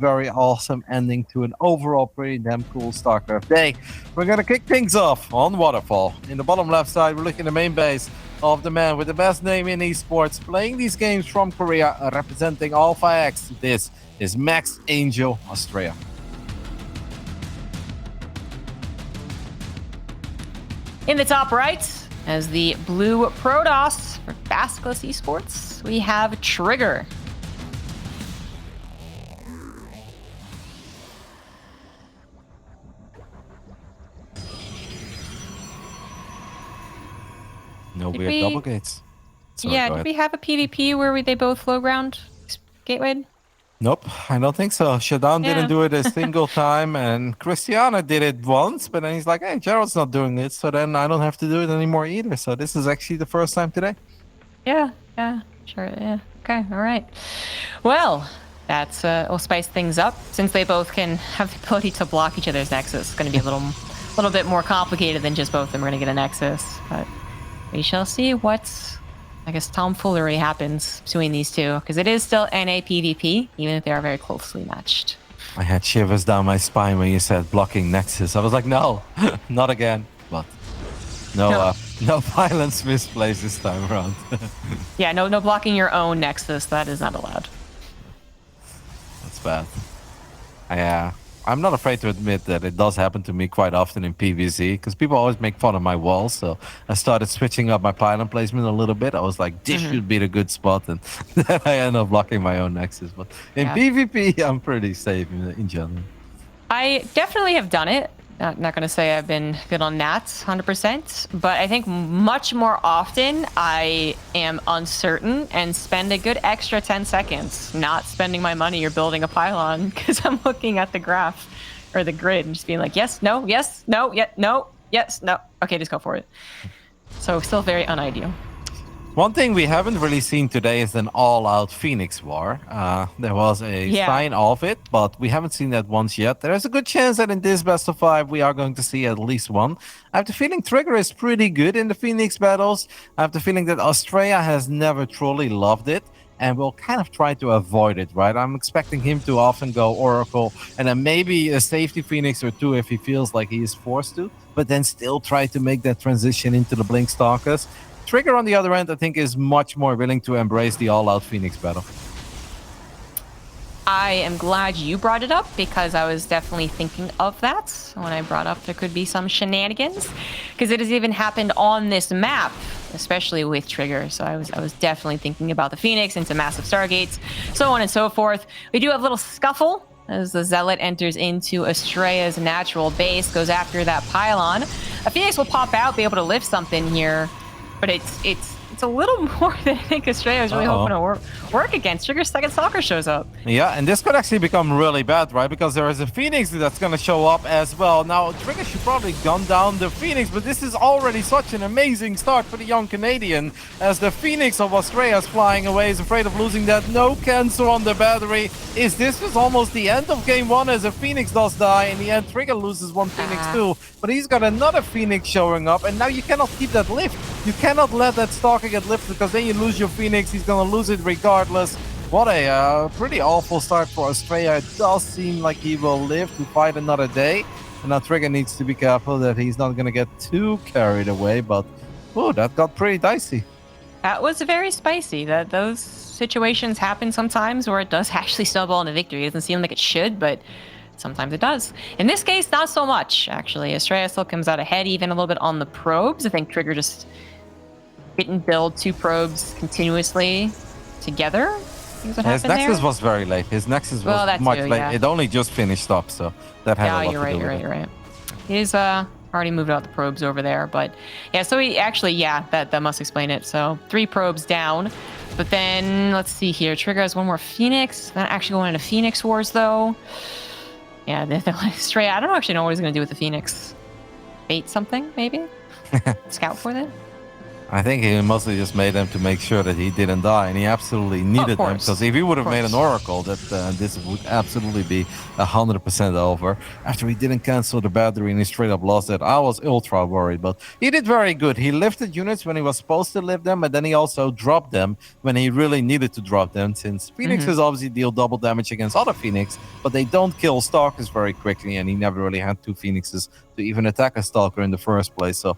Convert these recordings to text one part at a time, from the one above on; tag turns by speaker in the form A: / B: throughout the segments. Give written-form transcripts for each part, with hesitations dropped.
A: very awesome ending to an overall pretty damn cool StarCraft day. We're going to kick things off on Waterfall. In the bottom left side, we're looking at the main base of the man with the best name in esports, playing these games from Korea, representing Alpha X. This is Max Angel Astrea.
B: In the top right, as the blue Protoss for Baskless Esports, we have Trigger.
A: No weird double gates. Sorry,
B: Did we have a PvP where they both low ground gateway?
A: Nope, I don't think so. Shadan didn't do it a single time, and Christiana did it once, but then he's like, hey, Gerald's not doing it, so then I don't have to do it anymore either. So this is actually the first time today.
B: Yeah, sure, yeah. Okay, all right. Well, that's will spice things up. Since they both can have the ability to block each other's nexus, it's going to be a little bit more complicated than just both of them are going to get a nexus. But we shall see what's, I guess, tomfoolery happens between these two, because it is still NA PvP, even if they are very closely matched.
A: I had shivers down my spine when you said blocking Nexus. I was like, no, not again. But no violence misplaced this time around.
B: Yeah, no blocking your own Nexus. That is not allowed.
A: That's bad. I'm not afraid to admit that it does happen to me quite often in PvZ, because people always make fun of my walls. So I started switching up my pylon placement a little bit. I was like, this should be the good spot, and then I end up blocking my own Nexus. But in PvP, I'm pretty safe in general.
B: I definitely have done it. Not going to say I've been good on nats 100%, but I think much more often I am uncertain and spend a good extra 10 seconds not spending my money or building a pylon because I'm looking at the graph or the grid and just being like, yes, no, yes, no, no, yes, no. Okay, just go for it. So still very unideal.
A: One thing we haven't really seen today is an all-out Phoenix war. There was a sign of it, but we haven't seen that once yet. There's a good chance that in this best of 5, we are going to see at least one. I have the feeling Trigger is pretty good in the Phoenix battles. I have the feeling that Astrea has never truly loved it and will kind of try to avoid it, right? I'm expecting him to often go Oracle and then maybe a safety Phoenix or two if he feels like he is forced to, but then still try to make that transition into the Blink Stalkers. Trigger, on the other end, I think is much more willing to embrace the all-out Phoenix battle.
B: I am glad you brought it up because I was definitely thinking of that when I brought up there could be some shenanigans, because it has even happened on this map, especially with Trigger. So I was definitely thinking about the Phoenix into massive Stargates, so on and so forth. We do have a little scuffle as the Zealot enters into Astrea's natural base, goes after that pylon. A Phoenix will pop out, be able to lift something here. But it's a little more than I think Astrea was really hoping to work against. Trigger's second stalker shows up.
A: Yeah, and this could actually become really bad, right? Because there is a Phoenix that's going to show up as well. Now, Trigger should probably gun down the Phoenix, but this is already such an amazing start for the young Canadian, as the Phoenix of Astrea is flying away, is afraid of losing that. No cancel on the battery. This was almost the end of game 1 as a Phoenix does die. In the end, Trigger loses one Phoenix too, but he's got another Phoenix showing up, and now you cannot keep that lift. You cannot let that Stalker get lifted, because then you lose your Phoenix. He's going to lose it regardless. What a pretty awful start for Astrea. It does seem like he will live to fight another day. And now Trigger needs to be careful that he's not going to get too carried away. But, oh, that got pretty dicey.
B: That was very spicy. Those situations happen sometimes where it does actually snowball into victory. It doesn't seem like it should, but sometimes it does. In this case, not so much, actually. Astrea still comes out ahead, even a little bit on the probes. I think Trigger just didn't build 2 probes continuously together.
A: His Nexus was very late. His Nexus was much late. Yeah. It only just finished up, so that had a lot to do with it.
B: You're right. He's already moved out the probes over there, but yeah, so he actually, that must explain it. So 3 probes down, but then let's see here. Trigger has one more Phoenix. Not actually going into Phoenix Wars, though. Yeah, Astrea, I don't actually know what he's going to do with the Phoenix. Bait something, maybe? Scout for that?
A: I think he mostly just made them to make sure that he didn't die, and he absolutely needed them, because if he would have made an Oracle, that this would absolutely be 100% over. After he didn't cancel the battery and he straight up lost it, I was ultra worried, but he did very good. He lifted units when he was supposed to lift them, and then he also dropped them when he really needed to drop them, since Phoenixes obviously deal double damage against other Phoenix, but they don't kill Stalkers very quickly, and he never really had 2 Phoenixes to even attack a Stalker in the first place. So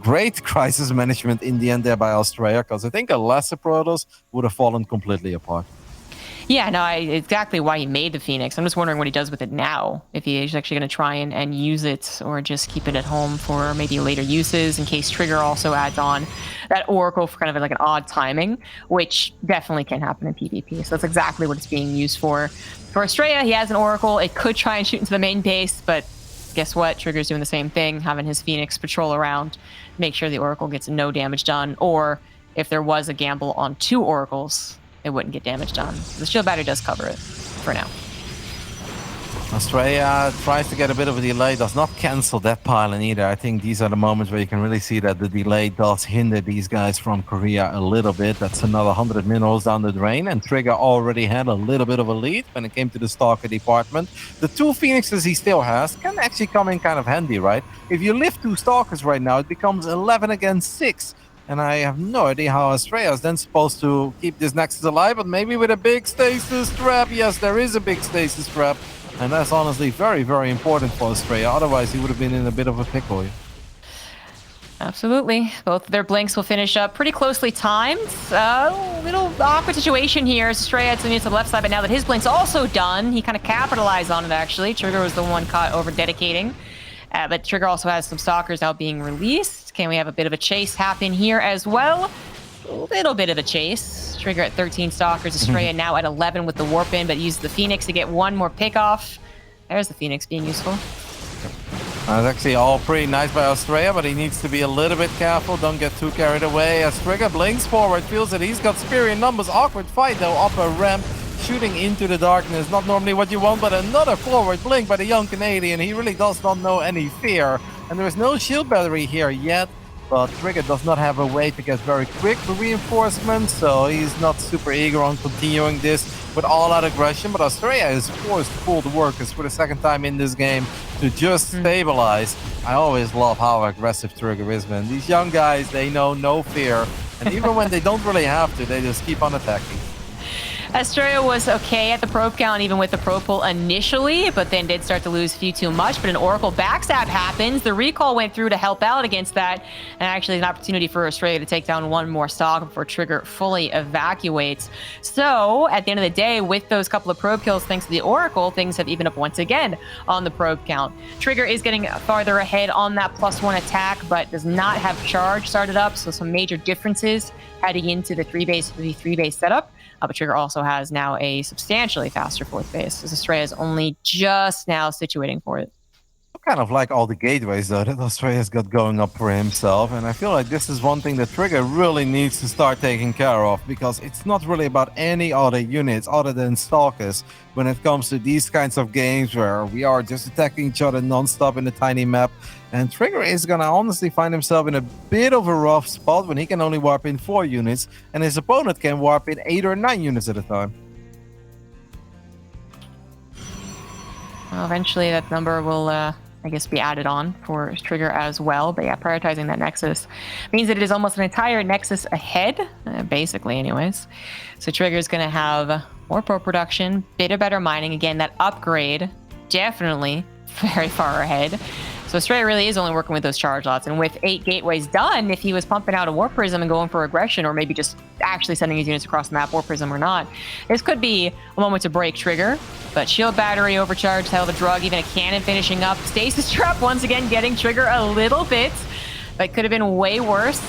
A: great crisis management in the end there by Astrea, because I think a lesser Protoss would have fallen completely apart.
B: Yeah, no, exactly why he made the Phoenix. I'm just wondering what he does with it now. If he's actually going to try and use it, or just keep it at home for maybe later uses, in case Trigger also adds on that Oracle for kind of like an odd timing, which definitely can happen in PvP. So that's exactly what it's being used for. For Astrea, he has an Oracle. It could try and shoot into the main base, but guess what? Trigger's doing the same thing, having his Phoenix patrol around, make sure the Oracle gets no damage done, or if there was a gamble on 2 Oracles, it wouldn't get damage done. The shield battery does cover it for now.
A: Astrea tries to get a bit of a delay, does not cancel that pylon either. I think these are the moments where you can really see that the delay does hinder these guys from Korea a little bit. That's another 100 minerals down the drain, and Trigger already had a little bit of a lead when it came to the Stalker department. The 2 Phoenixes he still has can actually come in kind of handy, right? If you lift 2 Stalkers right now, it becomes 11 against 6. And I have no idea how Astrea is then supposed to keep this Nexus alive, but maybe with a big stasis trap. Yes, there is a big stasis trap. And that's honestly very, very important for Astrea. Otherwise, he would have been in a bit of a pickle.
B: Absolutely. Both of their blinks will finish up pretty closely timed. Little awkward situation here. Astrea had some units on the left side, but now that his blink's also done, he kind of capitalized on it, actually. Trigger was the one caught over-dedicating. But Trigger also has some Stalkers now being released. Can we have a bit of a chase happen here as well? A little bit of a chase. Trigger at 13 Stalkers. Astrea now at 11 with the Warp in, but uses the Phoenix to get one more pick off. There's the Phoenix being useful.
A: It's actually all pretty nice by Astrea, but he needs to be a little bit careful. Don't get too carried away. As Trigger blinks forward, feels that he's got Spear in numbers. Awkward fight though, up a ramp. Shooting into the darkness, not normally what you want, but another forward blink by the young Canadian. He really does not know any fear. And there is no shield battery here yet, but Trigger does not have a way to get very quick reinforcements, so he's not super eager on continuing this with all-out aggression. But Astrea is forced to pull the workers for the second time in this game to just stabilize. I always love how aggressive Trigger is, man. These young guys, they know no fear. And even when they don't really have to, they just keep on attacking.
B: Astrea was okay at the probe count, even with the probe pull initially, but then did start to lose a few too much. But an Oracle backstab happens. The recall went through to help out against that, and actually an opportunity for Astrea to take down one more stock before Trigger fully evacuates. So at the end of the day, with those couple of probe kills thanks to the Oracle, things have evened up once again on the probe count. Trigger is getting farther ahead on that +1 attack, but does not have charge started up, so some major differences heading into the 3-base setup. But Trigger also has now a substantially faster 4th base, as Astrea is only just now situating for it.
A: Kind of like all the gateways though that Astrea's got going up for himself, and I feel like this is one thing that Trigger really needs to start taking care of, because it's not really about any other units other than Stalkers when it comes to these kinds of games where we are just attacking each other non-stop in a tiny map. And Trigger is gonna honestly find himself in a bit of a rough spot when he can only warp in 4 units and his opponent can warp in 8 or 9 units at a time.
B: Well, eventually that number will I guess be added on for Trigger as well. But yeah, prioritizing that Nexus means that it is almost an entire Nexus ahead, basically anyways. So Trigger's going to have more pro production, bit of better mining. Again, that upgrade, definitely very far ahead. So Astrea really is only working with those charge lots. And with 8 gateways done, if he was pumping out a War Prism and going for aggression, or maybe just actually sending his units across the map, War Prism or not, this could be a moment to break Trigger. But shield battery overcharged, hell of a drug, even a cannon finishing up. Stasis trap once again getting Trigger a little bit, but could have been way worse.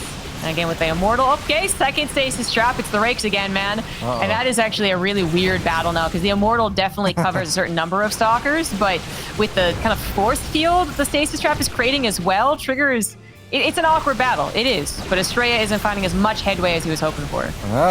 B: And again, with the Immortal, okay, second stasis trap. It's the rakes again, man. And that is actually a really weird battle now, because the Immortal definitely covers a certain number of Stalkers, but with the kind of force field the stasis trap is creating as well, Trigger is... It's an awkward battle. It is. But Astrea isn't finding as much headway as he was hoping for.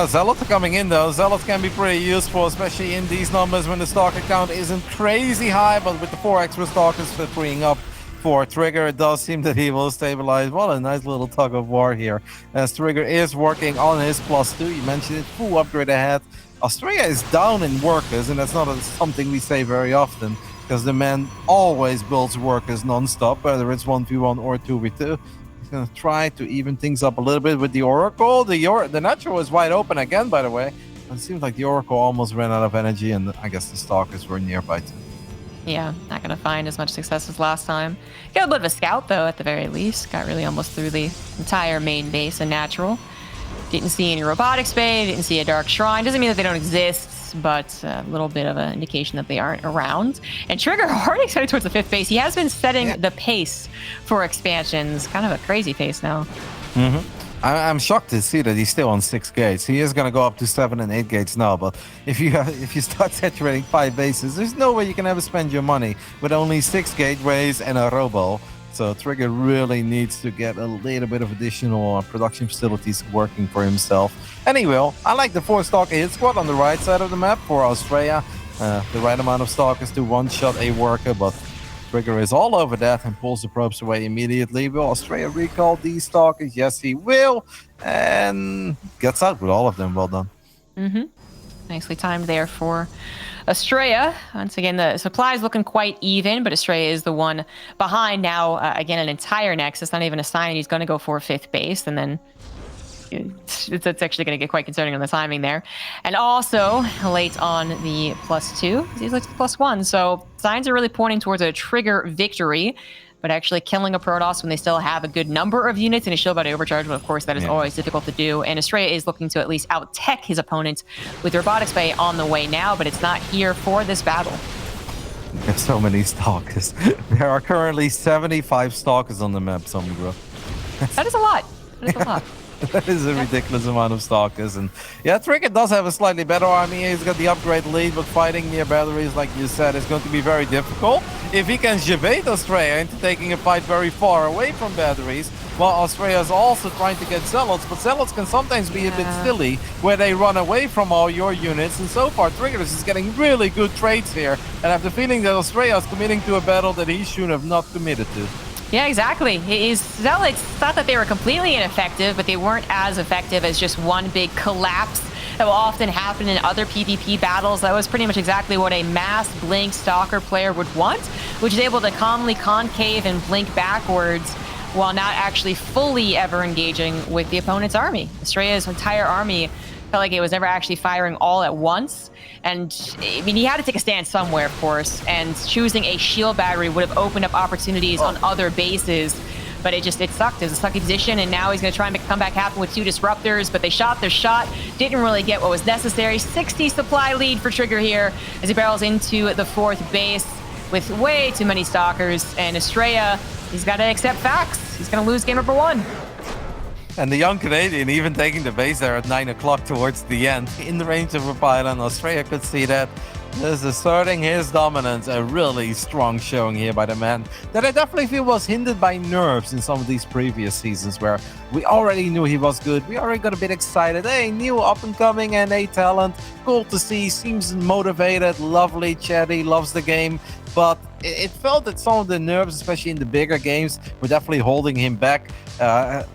A: Zealots are coming in, though. Zealots can be pretty useful, especially in these numbers when the Stalker count isn't crazy high, but with the 4 extra Stalkers freeing up For Trigger, it does seem that he will stabilize. Well, a nice little tug of war here. As Trigger is working on his +2. You mentioned it, full upgrade ahead. Astrea is down in workers, and that's not something we say very often, because the man always builds workers non-stop, whether it's 1v1 or 2v2. He's going to try to even things up a little bit with the Oracle. The natural is wide open again, by the way. It seems like the Oracle almost ran out of energy, and I guess the Stalkers were nearby too.
B: Yeah, not going to find as much success as last time. Got a bit of a scout, though, at the very least. Got really almost through the entire main base and natural. Didn't see any robotics bay, didn't see a dark shrine. Doesn't mean that they don't exist, but a little bit of an indication that they aren't around. And Trigger already excited towards the 5th base. He has been setting the pace for expansions. Kind of a crazy pace now.
A: I'm shocked to see that he's still on 6 gates. He is going to go up to 7 and 8 gates now, but if you start saturating 5 bases, there's no way you can ever spend your money with only 6 gateways and a robo. So Trigger really needs to get a little bit of additional production facilities working for himself. And he will. I like the 4-stalker hit squad on the right side of the map for Astrea. The right amount of stalkers to one-shot a worker, but Trigger is all over that and pulls the probes away immediately. Will Astrea recall these stalkers? Yes, he will. And gets out with all of them. Well done.
B: Nicely timed there for Astrea. Once again, the supply is looking quite even, but Astrea is the one behind now. Again, an entire Nexus, not even a sign. He's going to go for 5th base, and then it's actually going to get quite concerning on the timing there. And also late on the +2, he's like +1. So signs are really pointing towards a Trigger victory, but actually killing a Protoss when they still have a good number of units and a shield body overcharge, well, of course, that is always difficult to do. And Astrea is looking to at least out-tech his opponent with robotics bay on the way now, but it's not here for this battle.
A: There's so many stalkers. There are currently 75 stalkers on the map, Somnigro.
B: That is a lot. That is a lot.
A: That is a ridiculous amount of stalkers. And yeah, Trigger does have a slightly better army. He's got the upgrade lead, but fighting near batteries, like you said, is going to be very difficult. If he can evade Astrea into taking a fight very far away from batteries, while Astrea is also trying to get Zealots, but Zealots can sometimes be a bit silly, where they run away from all your units, and so far Trigger is getting really good trades here, and I have the feeling that Astrea is committing to a battle that he should have not committed to.
B: Yeah, exactly. His Zealots thought that they were completely ineffective, but they weren't as effective as just one big collapse that will often happen in other PvP battles. That was pretty much exactly what a mass blink stalker player would want, which is able to calmly concave and blink backwards while not actually fully ever engaging with the opponent's army. Astrea's entire army felt like it was never actually firing all at once. And I mean, he had to take a stand somewhere, of course, and choosing a shield battery would have opened up opportunities on other bases, but it sucked. It was a sucky position, and now he's going to try and make a comeback happen with 2 disruptors, but they shot their shot, didn't really get what was necessary. 60 supply lead for Trigger here as he barrels into the 4th base with way too many stalkers, and Astrea, he's got to accept facts. He's going to lose game number 1.
A: And the young Canadian even taking the base there at 9 o'clock towards the end, in the range of a pylon. Astrea could see that. Is asserting his dominance. A really strong showing here by the man that I definitely feel was hindered by nerves in some of these previous seasons, where we already knew he was good. We already got a bit excited. Hey, new up-and-coming NA talent. Cool to see. Seems motivated, lovely, chatty, loves the game. But it felt that some of the nerves, especially in the bigger games, were definitely holding him back.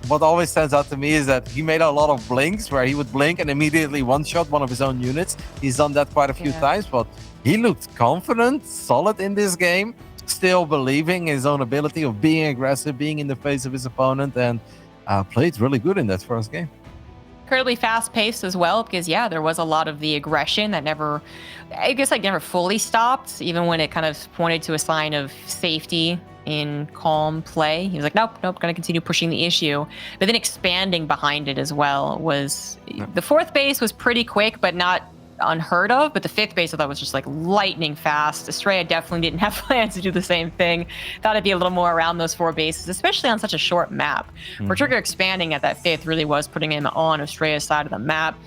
A: What always stands out to me is that he made a lot of blinks where he would blink and immediately one-shot one of his own units. He's done that quite a few times, but he looked confident, solid in this game, still believing in his own ability of being aggressive, being in the face of his opponent, and played really good in that first game.
B: Incredibly fast-paced as well, because there was a lot of the aggression that never fully stopped, even when it kind of pointed to a sign of safety in calm play. He was like, nope, gonna continue pushing the issue. But then expanding behind it as well was... The 4th base was pretty quick, but not unheard of, but the 5th base I thought was just like lightning fast. Astrea definitely didn't have plans to do the same thing. Thought it'd be a little more around those 4 bases, especially on such a short map. For Trigger expanding at that 5th really was putting him on Astrea's side of the map.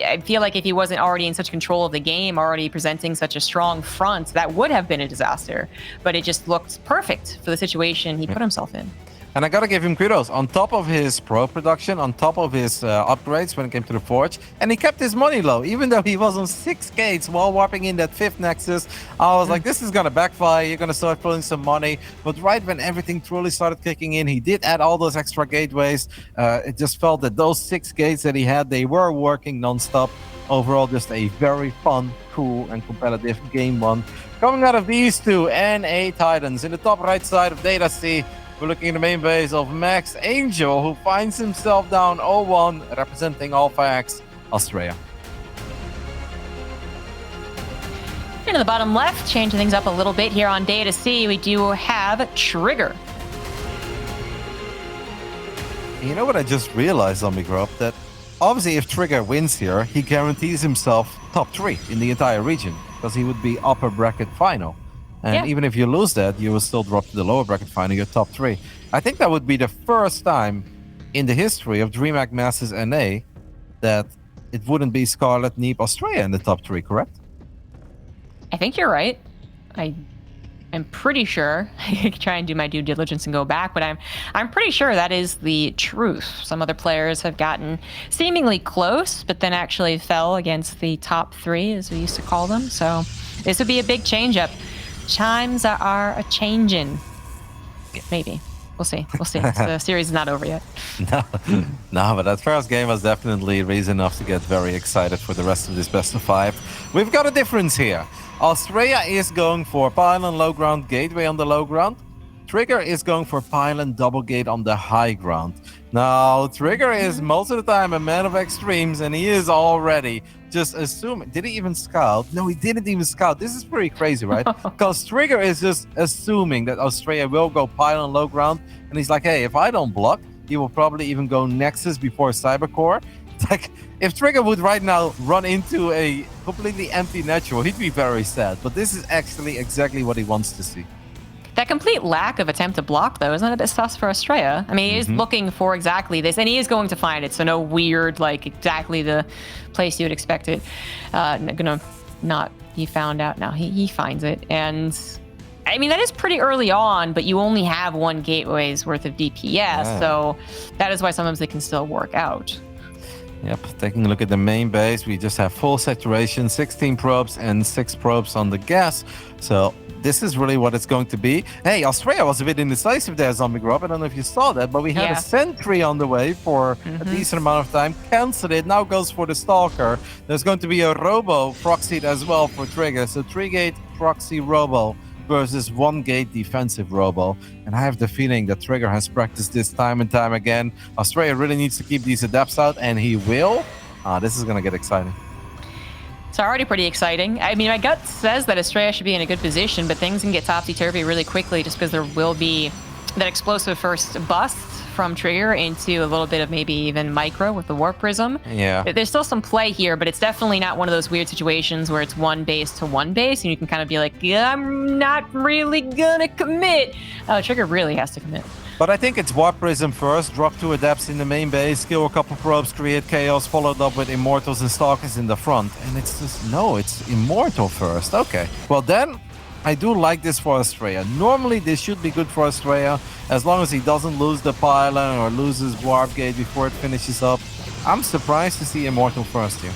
B: I feel like if he wasn't already in such control of the game, already presenting such a strong front, that would have been a disaster. But it just looked perfect for the situation he put himself in.
A: And I gotta give him kudos. On top of his pro production, on top of his upgrades when it came to the Forge, and he kept his money low, even though he was on 6 gates while warping in that 5th Nexus. I was like, this is gonna backfire, you're gonna start pulling some money. But right when everything truly started kicking in, he did add all those extra gateways. It just felt that those 6 gates that he had, they were working non-stop. Overall, just a very fun, cool, and competitive game one. Coming out of these two NA Titans, in the top right side of Data C, we're looking at the main base of Max Angel, who finds himself down 0-1, representing Alpha X, Astrea.
B: Into the bottom left, changing things up a little bit here on Data C, we do have Trigger.
A: You know what I just realized, Zombie Grub? That obviously if Trigger wins here, he guarantees himself top 3 in the entire region, because he would be upper bracket final. And even if you lose that, you will still drop to the lower bracket final, your top 3. I think that would be the first time in the history of DreamHack Masters NA that it wouldn't be Scarlet, Neep, Astrea in the top 3, correct?
B: I think you're right. I'm pretty sure. I could try and do my due diligence and go back, but I'm pretty sure that is the truth. Some other players have gotten seemingly close, but then actually fell against the top 3, as we used to call them. So this would be a big change-up. Chimes are a changing. Maybe. We'll see. We'll see. The series is not over yet.
A: No, but that first game was definitely reason enough to get very excited for the rest of this best of 5. We've got a difference here. Astrea is going for pylon low ground, gateway on the low ground. Trigger is going for pylon double gate on the high ground. Now, Trigger is most of the time a man of extremes, and he is already just assuming. Did he even scout? No, he didn't even scout. This is pretty crazy, right? Because Trigger is just assuming that Astrea will go pylon low ground, and he's like, hey, if I don't block, he will probably even go Nexus before Cybercore. It's like, if Trigger would right now run into a completely empty natural, he'd be very sad. But this is actually exactly what he wants to see.
B: That complete lack of attempt to block, though, isn't it a bit sus for Astrea? I mean, he is looking for exactly this, and he is going to find it, so no weird, like, exactly the place you would expect it. Gonna not be found out now. He finds it, and I mean, that is pretty early on, but you only have 1 gateway's worth of DPS, so that is why sometimes they can still work out.
A: Yep, taking a look at the main base, we just have full saturation, 16 probes and 6 probes on the gas. So this is really what it's going to be. Hey, Astrea was a bit indecisive there, Zombie Grub. I don't know if you saw that, but we had a sentry on the way for a decent amount of time. Cancelled it, now goes for the Stalker. There's going to be a Robo proxied as well for Trigger. So 3-gate proxy Robo versus 1-gate defensive Robo. And I have the feeling that Trigger has practiced this time and time again. Astrea really needs to keep these adepts out, and he will. This is going to get exciting.
B: It's already pretty exciting. I mean, my gut says that Astrea should be in a good position, but things can get topsy-turvy really quickly just because there will be that explosive first bust from Trigger into a little bit of maybe even micro with the Warp Prism.
A: Yeah.
B: There's still some play here, but it's definitely not one of those weird situations where it's 1 base to 1 base, and you can kind of be like, yeah, I'm not really gonna commit. Trigger really has to commit.
A: But I think it's Warp Prism first, drop 2 adepts in the main base, kill a couple probes, create chaos, followed up with Immortals and Stalkers in the front. And it's just, no, it's Immortal first. Okay. Well then, I do like this for Astrea. Normally this should be good for Astrea, as long as he doesn't lose the pylon or loses Warp Gate before it finishes up. I'm surprised to see Immortal first here.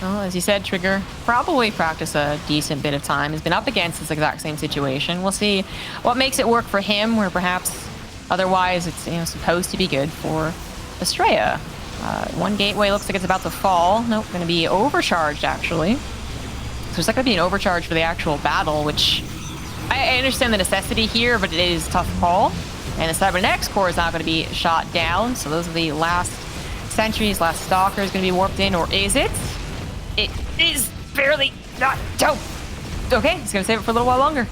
B: Well, as you said, Trigger probably practiced a decent bit of time. He's been up against this exact same situation. We'll see what makes it work for him, where perhaps otherwise it's supposed to be good for Astrea. 1 gateway looks like it's about to fall. Nope, going to be overcharged, actually. So it's not going to be an overcharge for the actual battle, which I understand the necessity here, but it is a tough call. And the Cybernex core is not going to be shot down. So those are the last sentries, last stalker is going to be warped in, or is it? It is barely not dope. Okay, he's going to save it for a little while longer.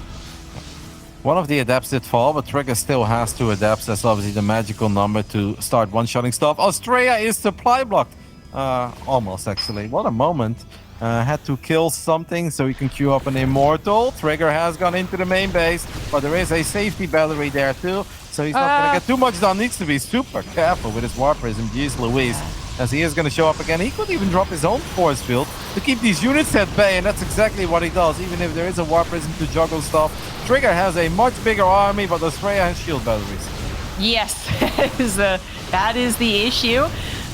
A: One of the adepts did fall, but Trigger still has 2 adepts. That's obviously the magical number to start one-shotting stuff. Astrea is supply blocked. Almost, actually. What a moment. Had to kill something so he can queue up an Immortal. Trigger has gone into the main base, but there is a safety battery there too. So he's not going to get too much done. Needs to be super careful with his Warp Prism. Jeez Louise. as he is going to show up again. He could even drop his own force field to keep these units at bay, and that's exactly what he does. Even if there is a Warp Prism to juggle stuff, Trigger has a much bigger army, but Astrea has shield batteries.
B: Yes, that is the issue.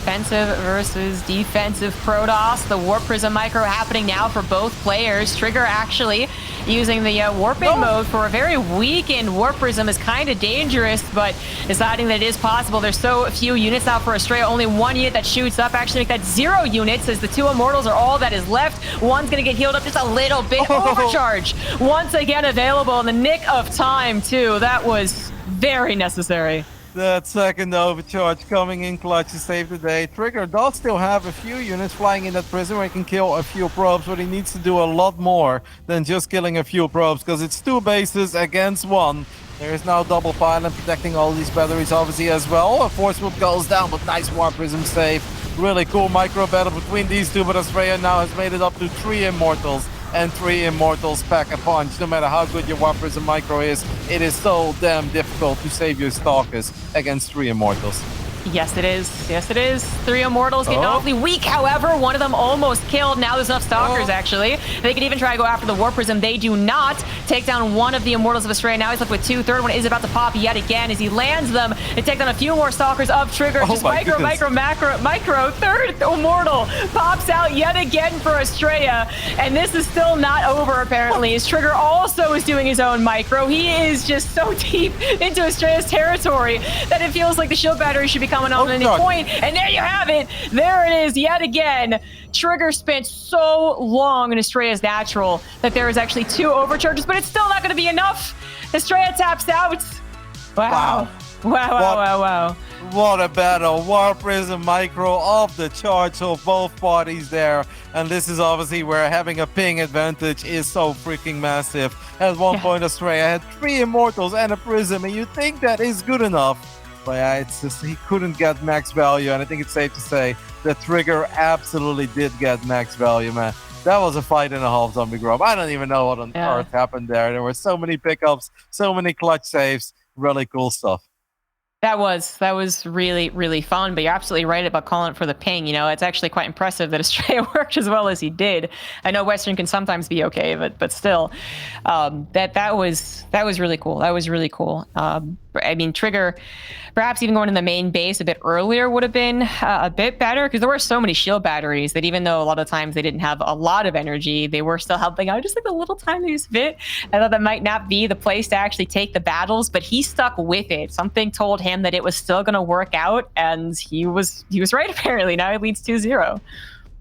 B: Offensive versus defensive Protoss. The Warp Prism micro happening now for both players. Trigger actually using the Warp In mode for a very weakened Warp Prism is kind of dangerous, but deciding that it is possible. There's so few units out for Astrea. Only one unit that shoots up. Actually make that 0 units as the 2 Immortals are all that is left. One's going to get healed up just a little bit. Overcharge once again available in the nick of time, too. That was very necessary.
A: That second overcharge coming in clutch to save the day. Trigger does still have a few units flying in that prison where he can kill a few probes, but he needs to do a lot more than just killing a few probes, because it's 2 bases against 1. There is now double pylon protecting all these batteries obviously as well. A force field goes down, but nice Warp Prism save. Really cool micro battle between these two, but Astrea now has made it up to 3 Immortals. And 3 Immortals pack a punch. No matter how good your Warp Prism micro is, it is so damn difficult to save your Stalkers against 3 Immortals.
B: Yes, it is. Yes, it is. 3 Immortals getting awfully weak. However, one of them almost killed. Now there's enough Stalkers, actually. They could even try to go after the Warp Prism. They do not. Take down one of the Immortals of Astrea. Now he's left with 2. Third one is about to pop yet again as he lands them. They take down a few more Stalkers of Trigger. Just micro. Third Immortal pops out yet again for Astrea. And this is still not over, apparently, as Trigger also is doing his own micro. He is just so deep into Astrea's territory that it feels like the shield battery should be coming on at any point. And there you have it. There it is yet again. Trigger spent so long in Astrea's natural that there was actually 2 overcharges, but it's still not going to be enough. Astrea taps out. Wow. Wow.
A: What a battle. Warp Prism micro off the charts of both parties there. And this is obviously where having a ping advantage is so freaking massive. At one point, Astrea had 3 Immortals and a Prism, and you think that is good enough. But yeah, it's just he couldn't get max value, and I think it's safe to say that Trigger absolutely did get max value, man. That was a fight and a half, Zombie Grub. I don't even know what on earth happened there. There were so many pickups, so many clutch saves, really cool stuff.
B: That was really, really fun, but you're absolutely right about calling it for the ping. You know, it's actually quite impressive that Astrea worked as well as he did. I know Western can sometimes be okay, but still, that was really cool. That was really cool. I mean, Trigger, perhaps even going to the main base a bit earlier would have been a bit better, because there were so many shield batteries that even though a lot of times they didn't have a lot of energy, they were still helping out just like a little tiniest bit. I thought that might not be the place to actually take the battles, but he stuck with it. Something told him that it was still going to work out, and he was right apparently. Now he leads 2-0.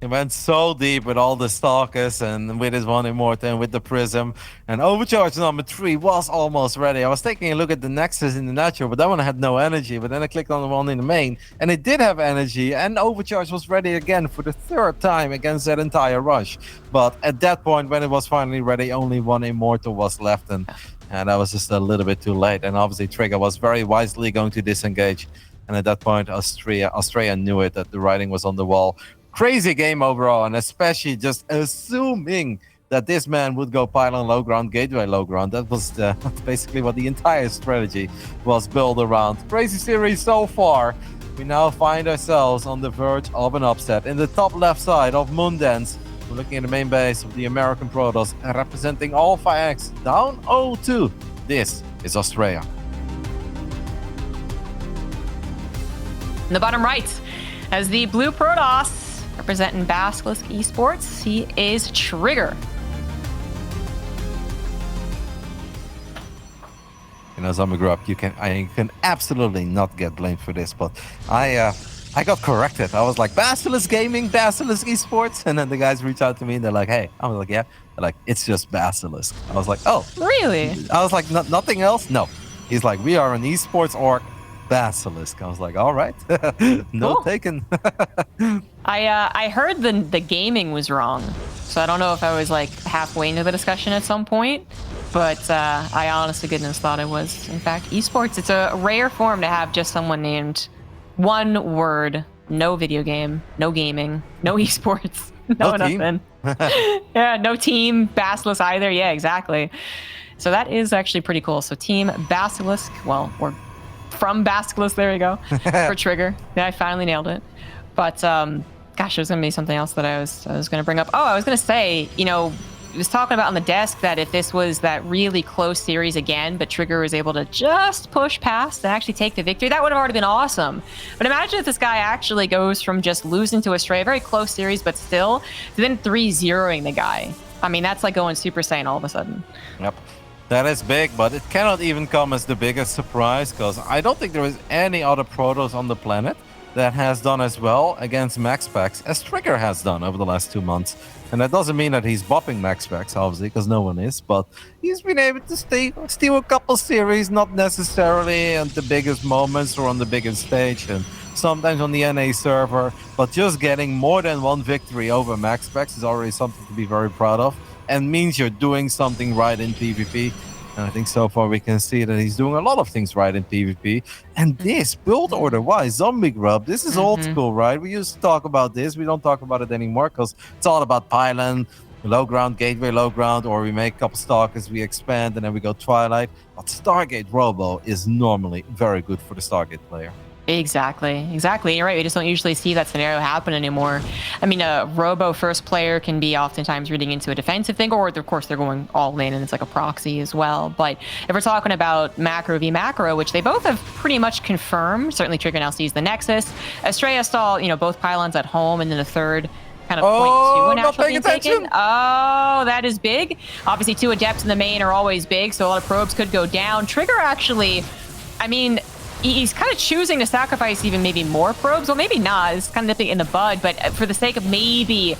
A: He went so deep with all the Stalkers and with his 1 Immortal and with the Prism. And Overcharge number 3 was almost ready. I was taking a look at the Nexus in the natural, but that one had no energy. But then I clicked on the one in the main, and it did have energy. And Overcharge was ready again for the 3rd time against that entire rush. But at that point, when it was finally ready, only 1 Immortal was left. And that was just a little bit too late. And obviously, Trigger was very wisely going to disengage. And at that point, Astrea knew it, that the writing was on the wall. Crazy game overall, and especially just assuming that this man would go pylon low ground, gateway low ground. That was basically what the entire strategy was built around. Crazy series so far. We now find ourselves on the verge of an upset. In the top left side of Moondance, we're looking at the main base of the American Protoss, representing Alpha X, down 0-2. This is Astrea.
B: In the bottom right, as the blue Protoss, representing Basilisk Esports, he is Trigger.
A: You know, Zombie Grub, I can absolutely not get blamed for this, but I got corrected. I was like, Basilisk Gaming, Basilisk Esports, and then the guys reach out to me and they're like, hey, I was like, yeah. They're like, it's just Basilisk. I was like, oh.
B: Really?
A: I was like, nothing else? No. He's like, we are an esports org, Basilisk. I was like, all right. No cool. Taken.
B: I heard the gaming was wrong, so I don't know if I was like halfway into the discussion at some point, but I honestly goodness thought it was in fact esports. It's a rare form to have just someone named one word, no video game, no gaming, no esports, no nothing. Yeah, no team Basilisk either. Yeah, exactly. So that is actually pretty cool. So Team Basilisk, well, or from Basilisk, there you go, for Trigger. Yeah, I finally nailed it. But gosh, there's gonna be something else that I was gonna bring up. Oh, I was gonna say, you know, he was talking about on the desk that if this was that really close series again, but Trigger was able to just push past and actually take the victory, that would have already been awesome. But imagine if this guy actually goes from just losing to Astrea, a very close series, but still, to then 3-0ing the guy. I mean, that's like going Super Saiyan all of a sudden.
A: Yep. That is big, but it cannot even come as the biggest surprise, because I don't think there is any other Protoss on the planet that has done as well against max packs as Trigger has done over the last 2 months. And that doesn't mean that he's bopping max packs, obviously, because no one is, but he's been able to steal a couple series, not necessarily at the biggest moments or on the biggest stage, and sometimes on the NA server, but just getting more than one victory over max packs is already something to be very proud of, and means you're doing something right in PvP. And I think so far we can see that he's doing a lot of things right in PvP. And this build order, why? Zombie Grub, this is old school, right? We used to talk about this. We don't talk about it anymore because it's all about pylon, low ground, gateway, low ground, or we make a couple stalkers, we expand, and then we go Twilight. But Stargate Robo is normally very good for the Stargate player.
B: Exactly. You're right. We just don't usually see that scenario happen anymore. I mean, a Robo first player can be oftentimes reading into a defensive thing, or of course they're going all in and it's like a proxy as well. But if we're talking about macro v macro, which they both have pretty much confirmed, certainly Trigger now sees the Nexus. Astrea saw, you know, both pylons at home, and then a third kind of point to a natural being taken. Oh, that is big. Obviously, 2 adepts in the main are always big, so a lot of probes could go down. Trigger actually, I mean, he's kind of choosing to sacrifice even maybe more probes. Well, maybe not. It's kind of nipping in the bud, but for the sake of maybe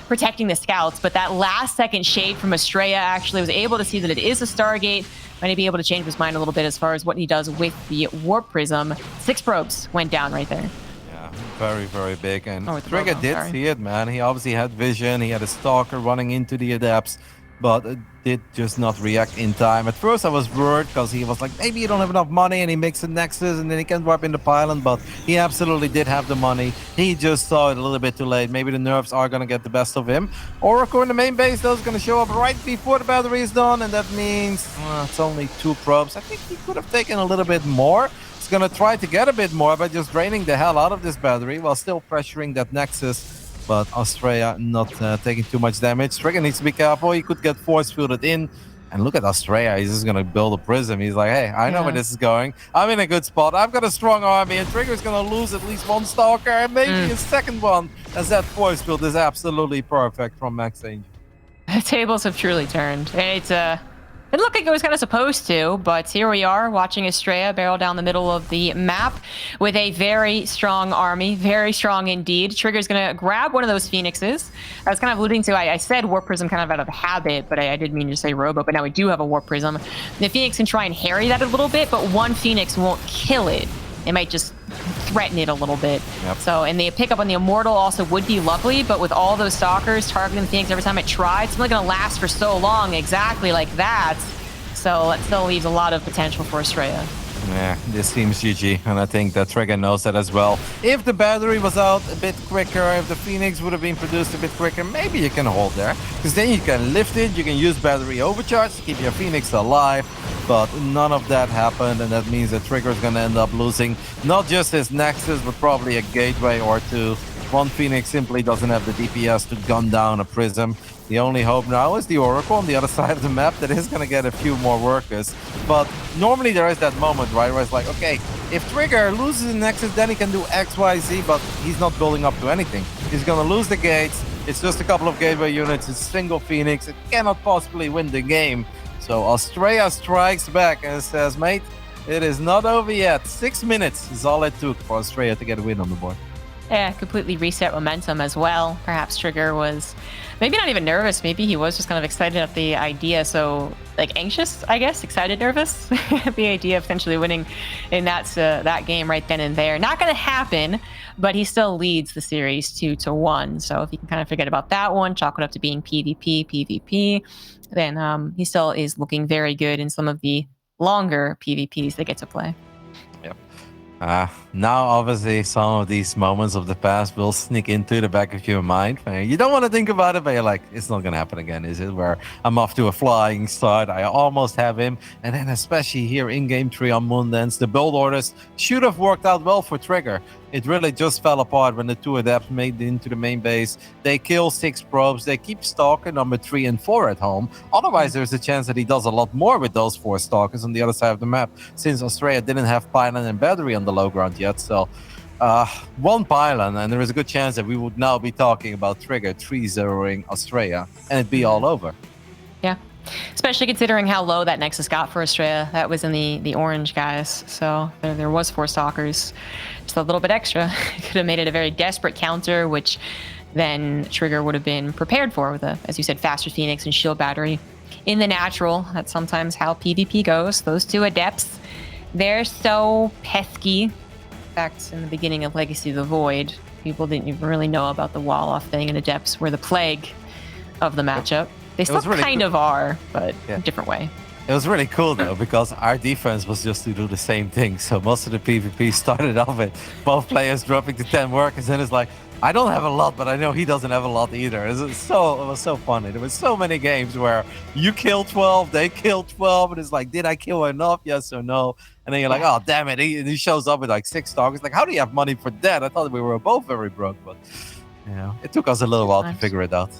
B: protecting the scouts. But that last second shade from Astrea actually was able to see that it is a Stargate. Might be able to change his mind a little bit as far as what he does with the Warp Prism. 6 probes went down right there.
A: Yeah, very, very big. And Trigger did see it, man. He obviously had vision. He had a Stalker running into the Adepts, but it did just not react in time. At first I was worried because he was like, maybe you don't have enough money, and he makes a Nexus and then he can warp in the pylon, but he absolutely did have the money. He just saw it a little bit too late. Maybe the nerfs are going to get the best of him. Oracle in the main base, though, is going to show up right before the battery is done, and that means it's only 2 probes. I think he could have taken a little bit more. He's going to try to get a bit more by just draining the hell out of this battery while still pressuring that Nexus. But Astrea not taking too much damage. Trigger needs to be careful. He could get force fielded in. And look at Astrea. He's just going to build a prism. He's like, hey, I know where this is going. I'm in a good spot. I've got a strong army. And Trigger's going to lose at least 1 Stalker and maybe a second one, as that force field is absolutely perfect from Max Angel.
B: The tables have truly turned. And it looked like it was kind of supposed to, but here we are watching Astrea barrel down the middle of the map with a very strong army, very strong indeed. Trigger's going to grab one of those Phoenixes. I was kind of alluding to, I said Warp Prism kind of out of habit, but I didn't mean to say Robo, but now we do have a Warp Prism. The Phoenix can try and harry that a little bit, but one Phoenix won't kill it. It might just threaten it a little bit. Yep. So, and the pickup on the Immortal also would be lovely, but with all those Stalkers targeting the Phoenix every time it tried, it's only going to last for so long, exactly like that. So that still leaves a lot of potential for Astrea.
A: Yeah, this seems GG, and I think that Trigger knows that as well. If the battery was out a bit quicker, if the Phoenix would have been produced a bit quicker, maybe you can hold there. Because then you can lift it, you can use battery overcharge to keep your Phoenix alive. But none of that happened, and that means that Trigger is going to end up losing not just his Nexus, but probably a Gateway or 2. One Phoenix simply doesn't have the DPS to gun down a Prism. The only hope now is the Oracle on the other side of the map that is going to get a few more workers. But normally there is that moment, right, where it's like, okay, if Trigger loses the Nexus, then he can do X, Y, Z, but he's not building up to anything. He's going to lose the gates. It's just a couple of gateway units. It's a single Phoenix. It cannot possibly win the game. So Astrea strikes back and says, mate, it is not over yet. 6 minutes is all it took for Astrea to get a win on the board.
B: Yeah, completely reset momentum as well. Perhaps Trigger was maybe not even nervous. Maybe he was just kind of excited at the idea. So, like, anxious, I guess, excited, nervous. The idea of potentially winning in that game right then and there. Not going to happen, but he still leads the series 2-1. So if you can kind of forget about that one, chalk it up to being PvP, then he still is looking very good in some of the longer PvPs they get to play.
A: Yep. Now, obviously, some of these moments of the past will sneak into the back of your mind. You don't want to think about it, but you're like, it's not going to happen again, is it? Where I'm off to a flying start. I almost have him. And then especially here in Game 3 on Moondance, the build orders should have worked out well for Trigger. It really just fell apart when the two adepts made it into the main base. They kill 6 probes. They keep Stalker number 3 and 4 at home. Otherwise, there's a chance that he does a lot more with those 4 Stalkers on the other side of the map, since Astrea didn't have pylon and battery on the low ground yet. So, 1 pylon, and there is a good chance that we would now be talking about Trigger 3-0ing Astrea, and it'd be all over.
B: Yeah. Especially considering how low that Nexus got for Astrea. That was in the orange, guys. So there was 4 Stalkers. Just a little bit extra. Could have made it a very desperate counter, which then Trigger would have been prepared for with a, as you said, faster Phoenix and shield battery. In the natural, that's sometimes how PvP goes. Those 2 adepts, they're so pesky. In fact, in the beginning of Legacy of the Void, people didn't even really know about the wall-off thing, and adepts were the plague of the matchup. They still really kind of are, but in a different way.
A: It was really cool, though, because our defense was just to do the same thing. So most of the PvP started off with both players dropping to 10 workers, and it's like, I don't have a lot, but I know he doesn't have a lot either. It was so funny. There was so many games where you kill 12, they kill 12, and it's like, did I kill enough? Yes or no? And then you're like, oh, damn it. He shows up with like 6 targets. Like, how do you have money for that? I thought we were both very broke, but... Yeah, it took us a little while to figure it out.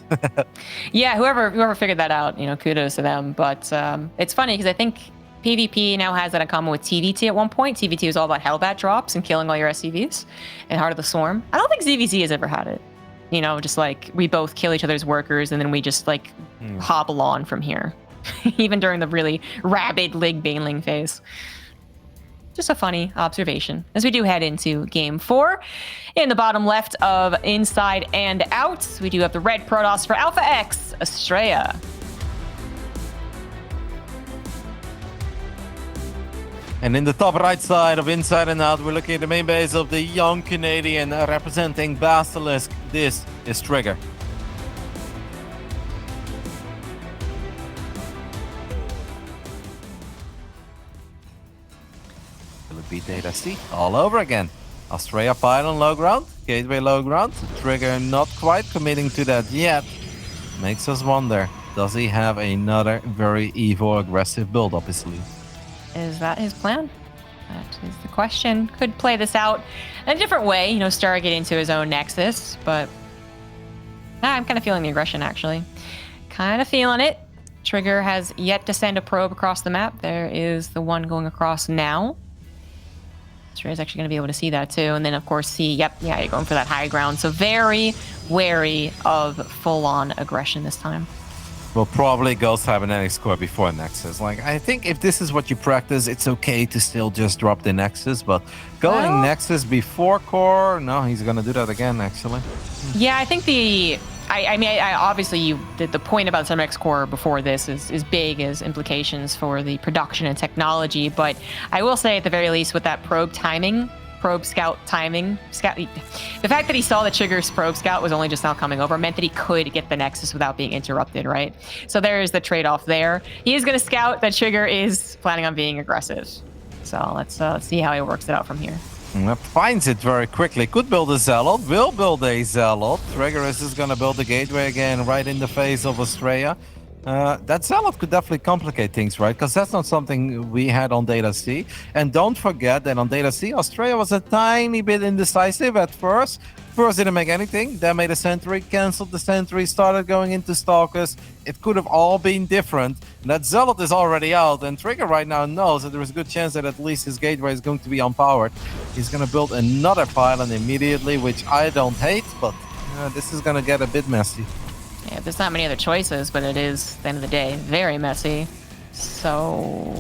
B: Yeah, whoever figured that out, kudos to them. But it's funny because I think PvP now has that in common with TVT at one point. TVT was all about Hellbat drops and killing all your SCVs in Heart of the Swarm. I don't think ZVZ has ever had it. Just like we both kill each other's workers and then we just like hobble on from here. Even during the really rabid Lig Baneling phase. Just a funny observation as we do head into game 4. In the bottom left of Inside and Out, we do have the red Protoss for Alpha X, Astrea.
A: And in the top right side of Inside and Out, we're looking at the main base of the young Canadian representing Basilisk. This is Trigger. Be Data C all over again. Astrea pylon low ground, gateway low ground. Trigger not quite committing to that yet. Makes us wonder, does he have another very evil, aggressive build up his sleeve?
B: Is that his plan? That is the question. Could play this out in a different way, Stargate into his own Nexus, but I'm kind of feeling the aggression, actually. Kind of feeling it. Trigger has yet to send a probe across the map. There is the one going across now. Astrea's actually going to be able to see that too. And then, of course, you're going for that high ground. So very wary of full-on aggression this time.
A: We'll probably go Cybernetics Core before Nexus. Like, I think if this is what you practice, it's okay to still just drop the Nexus. But going Nexus before Core, no, he's going to do that again, actually.
B: Yeah, I think I obviously the point about Cybernetics Core before this is big as implications for the production and technology, but I will say at the very least with that probe scout timing, the fact that he saw the Trigger's probe scout was only just now coming over meant that he could get the Nexus without being interrupted, right? So there is the trade-off there. He is going to scout that Trigger is planning on being aggressive. So let's see how he works it out from here.
A: Finds it very quickly. Could build a Zealot. Will build a Zealot. Trigger is just going to build the gateway again right in the face of Astrea. That Zealot could definitely complicate things, right? Because that's not something we had on Data C. And don't forget that on Data C, Astrea was a tiny bit indecisive at first. First didn't make anything, then made a sentry, cancelled the sentry, started going into Stalkers. It could have all been different. And that Zealot is already out, and Trigger right now knows that there is a good chance that at least his gateway is going to be unpowered. He's going to build another pylon immediately, which I don't hate, but this is going to get a bit messy.
B: Yeah, there's not many other choices, but it is, at the end of the day, very messy. So...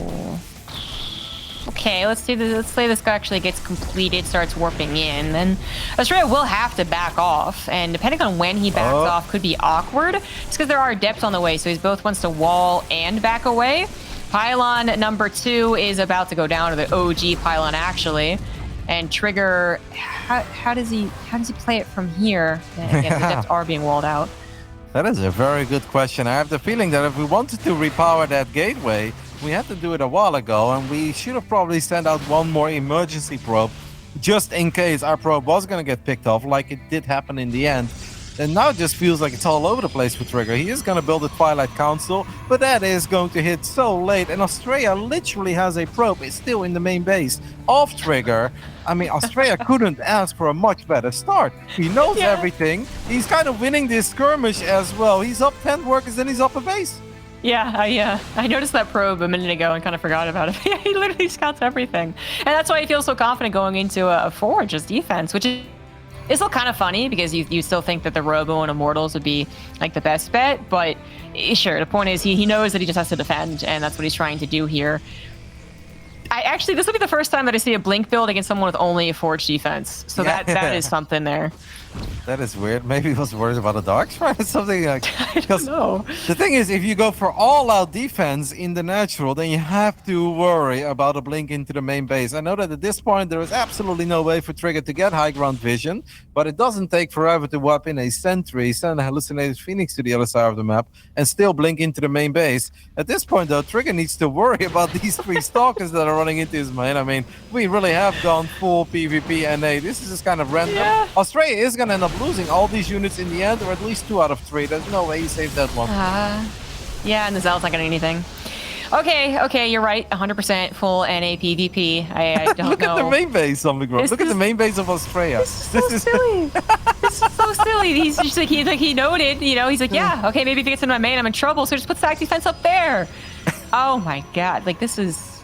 B: Okay, let's say this guy actually gets completed, starts warping in, then Astrea will have to back off, and depending on when he backs off could be awkward, just because there are depths on the way, so he both wants to wall and back away. Pylon number 2 is about to go down, or the OG pylon actually, and Trigger, how does he play it from here? Yeah, the depths are being walled out.
A: That is a very good question. I have the feeling that if we wanted to repower that gateway, we had to do it a while ago, and we should have probably sent out one more emergency probe just in case our probe was going to get picked off, like it did happen in the end. And now it just feels like it's all over the place for Trigger. He is going to build a Twilight Council, but that is going to hit so late. And Astrea literally has a probe. It's still in the main base of Trigger. I mean, Astrea couldn't ask for a much better start. He knows everything. He's kind of winning this skirmish as well. He's up 10 workers, then he's up a base.
B: Yeah, I noticed that probe a minute ago and kind of forgot about it. He literally scouts everything. And that's why he feels so confident going into a Forge as defense, which is still kind of funny because you still think that the Robo and Immortals would be like the best bet. But sure, the point is he knows that he just has to defend, and that's what he's trying to do here. This will be the first time that I see a Blink build against someone with only a Forge defense. So that is something there.
A: That is weird. Maybe he was worried about a Dark Shrine or something like.
B: I don't know.
A: The thing is, if you go for all-out defense in the natural, then you have to worry about a Blink into the main base. I know that at this point there is absolutely no way for Trigger to get high ground vision, but it doesn't take forever to whip in a Sentry, send a hallucinated Phoenix to the other side of the map, and still Blink into the main base. At this point, though, Trigger needs to worry about these 3 Stalkers that are running into his main. I mean, we really have gone full PvP NA. This is just kind of random.
B: Yeah.
A: Australia is going to end up losing all these units in the end, or at least 2 out of 3. There's no way he saved that one.
B: Yeah, and the Zealot's not getting anything. Okay, you're right. 100% full NA PvP. I don't
A: Look
B: know.
A: at the main base on the ground. Look at the main base of Australia.
B: This is so silly. This is so silly. He's just like he noted, he's like, yeah, okay, maybe if he gets into my main, I'm in trouble, so just put stack defense up there. Oh my god, like this is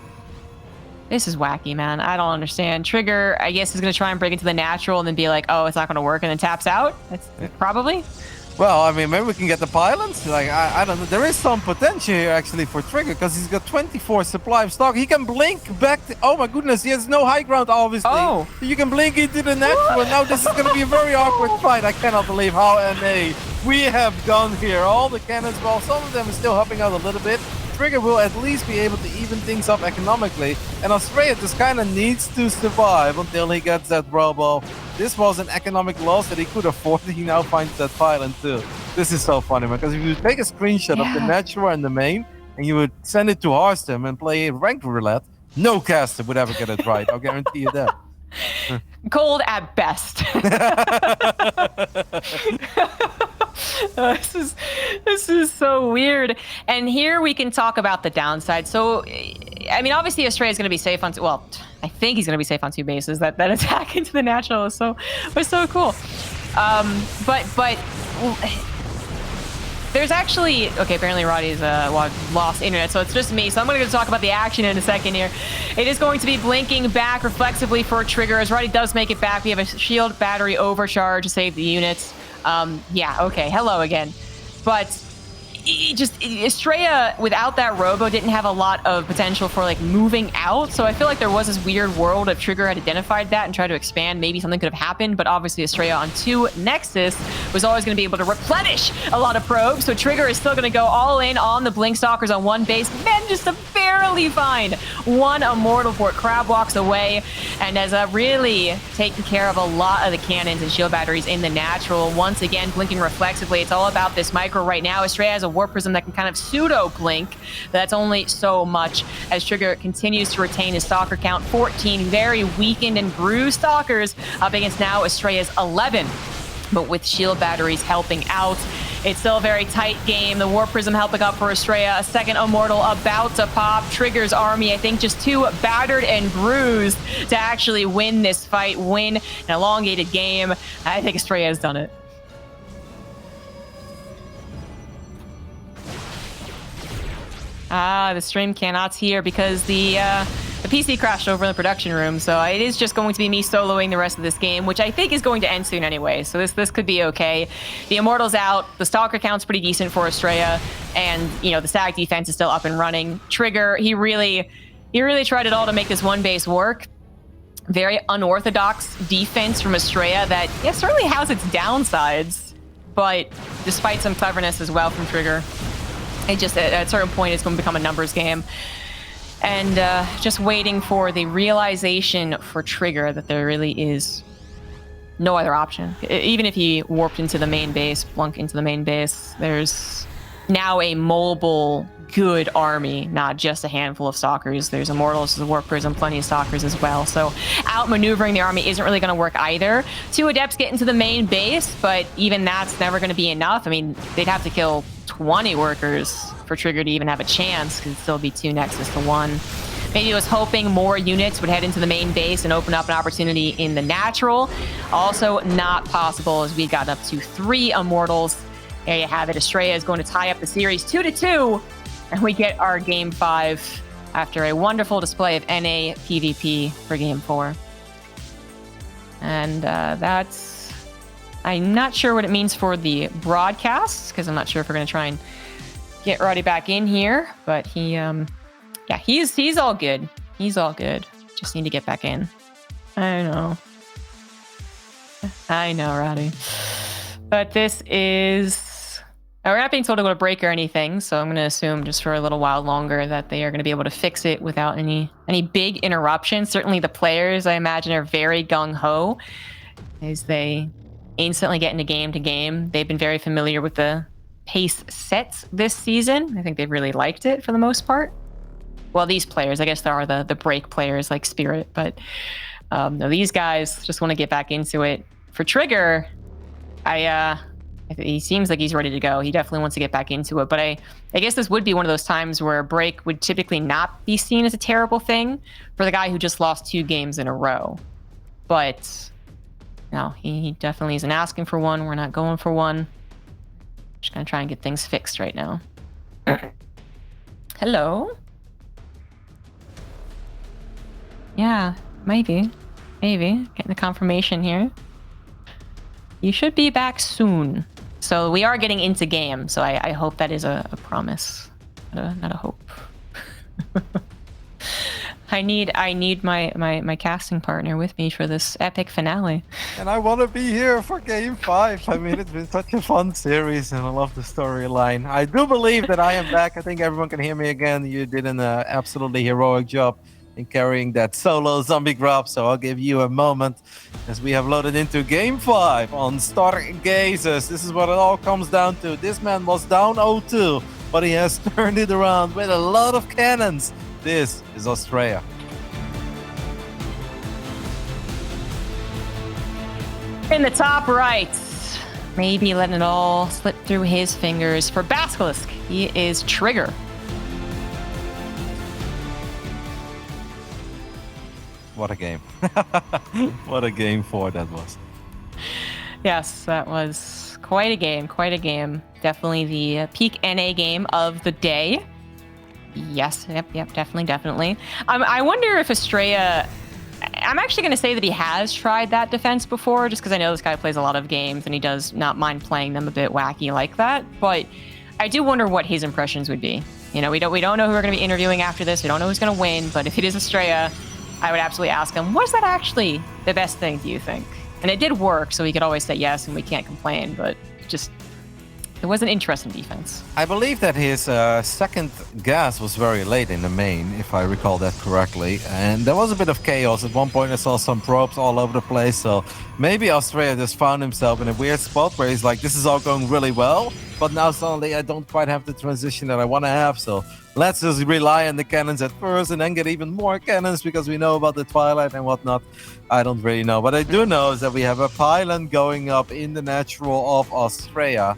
B: wacky, man. I don't understand. Trigger, I guess, is going to try and break into the natural and then be like, oh, it's not going to work, and then taps out. That's probably.
A: Well, I mean, maybe we can get the pylons. Like, I don't know. There is some potential here, actually, for Trigger, because he's got 24 supply of stock. He can blink back to... Oh, my goodness. He has no high ground, obviously. Oh. You can blink into the natural, and now this is going to be a very awkward fight. I cannot believe how NA we have gone here. All the cannons, well, some of them are still helping out a little bit. Trigger will at least be able to even things up economically, and Australia just kind of needs to survive until he gets that Robo. This was an economic loss that he could afford. He now finds that pylon too. This is so funny, man, because if you take a screenshot of the natural and the main, and you would send it to Harstem and play ranked roulette, no caster would ever get it right. I'll guarantee you that.
B: Cold at best. This is so weird. And here we can talk about the downside. So, I mean, obviously Astrea is going to be safe on. Well, I think he's going to be safe on 2 bases. That attack into the natural was so cool. But there's actually apparently Roddy's lost internet, so it's just me. So I'm going to talk about the action in a second here. It is going to be blinking back reflexively for Trigger as Roddy does make it back. We have a shield battery overcharge to save the units. Hello again. But Astrea, without that Robo, didn't have a lot of potential for like moving out. So I feel like there was this weird world if Trigger had identified that and tried to expand, maybe something could have happened. But obviously Astrea on 2 Nexus was always going to be able to replenish a lot of probes. So Trigger is still going to go all in on the Blink Stalkers on 1 base, manages to barely find 1 Immortal Port. Crab walks away and has really taken care of a lot of the cannons and shield batteries in the natural. Once again, blinking reflexively. It's all about this micro right now. Astrea has a Warp Prism that can kind of pseudo blink. That's only so much as Trigger continues to retain his stalker count. 14 very weakened and bruised stalkers up against now Astrea's 11. But with shield batteries helping out, it's still a very tight game. The Warp Prism helping up for Astrea. A second Immortal about to pop. Trigger's army, I think, just too battered and bruised to actually win this fight, win an elongated game. I think Astrea has done it. The stream cannot hear because the PC crashed over in the production room, so it is just going to be me soloing the rest of this game, which I think is going to end soon anyway, so this could be okay. The Immortal's out, the Stalker count's pretty decent for Astrea, and, the stack defense is still up and running. Trigger, he really tried it all to make this 1 base work. Very unorthodox defense from Astrea that, certainly has its downsides, but despite some cleverness as well from Trigger, it just, at a certain point, it's going to become a numbers game. And just waiting for the realization for Trigger that there really is no other option. Even if he warped into the main base, flunk into the main base, there's now a mobile good army, not just a handful of stalkers. There's immortals, there's a warp prism, plenty of stalkers as well. So outmaneuvering the army isn't really going to work either. 2 adepts get into the main base, but even that's never going to be enough. I mean, they'd have to kill 20 workers for Trigger to even have a chance, because it'd still be 2 Nexus to 1. Maybe it was hoping more units would head into the main base and open up an opportunity in the natural. Also not possible, as we got up to 3 immortals. There you have it. Astrea is going to tie up the series 2-2, and we get our Game 5 after a wonderful display of NA PvP for Game 4. And that's... I'm not sure what it means for the broadcast, because I'm not sure if we're going to try and get Roddy back in here, but he... yeah, he's all good. He's all good. Just need to get back in. I know. I know, Roddy. But this is... we're not being told to go to break or anything, so I'm going to assume just for a little while longer that they are going to be able to fix it without any big interruptions. Certainly the players, I imagine, are very gung-ho as they instantly get into game to game. They've been very familiar with the pace sets this season. I think they've really liked it for the most part. Well, these players, I guess there are the break players like Spirit, but no, these guys just want to get back into it. For Trigger, he seems like he's ready to go. He definitely wants to get back into it, but I guess this would be one of those times where a break would typically not be seen as a terrible thing for the guy who just lost 2 games in a row. But no, he definitely isn't asking for one. We're not going for one. Just gonna try and get things fixed right now. Hello? Yeah, maybe. Getting the confirmation here. You should be back soon. So we are getting into game, so I hope that is a promise, not a hope. I need my casting partner with me for this epic finale.
A: And I want to be here for Game 5. I mean, it's been such a fun series, and I love the storyline. I do believe that I am back. I think everyone can hear me again. You did an absolutely heroic job in carrying that solo zombie grab, so I'll give you a moment as we have loaded into Game 5 on Stargazers. This is what it all comes down to. This man was down 0-2, but he has turned it around with a lot of cannons. This is Astrea.
B: In the top right, maybe letting it all slip through his fingers. For Basilisk, he is Trigger.
A: What a game. What a game 4 that was.
B: Yes, that was quite a game, Definitely the peak NA game of the day. Yes, yep, definitely. I wonder if Astrea... I'm actually going to say that he has tried that defense before, just because I know this guy plays a lot of games, and he does not mind playing them a bit wacky like that. But I do wonder what his impressions would be. You know, we don't know who we're going to be interviewing after this. We don't know who's going to win, but if it is Astrea, I would absolutely ask him, was that actually the best thing, do you think? And it did work, so he could always say yes, and we can't complain, but just, it was an interesting defense.
A: I believe that his second gas was very late in the main, if I recall that correctly. And there was a bit of chaos. At one point I saw some probes all over the place, so maybe Astrea just found himself in a weird spot where he's like, this is all going really well, but now suddenly I don't quite have the transition that I want to have, so let's just rely on the cannons at first and then get even more cannons because we know about the Twilight and whatnot. I don't really know. What I do know is that we have a pylon going up in the natural of Astrea.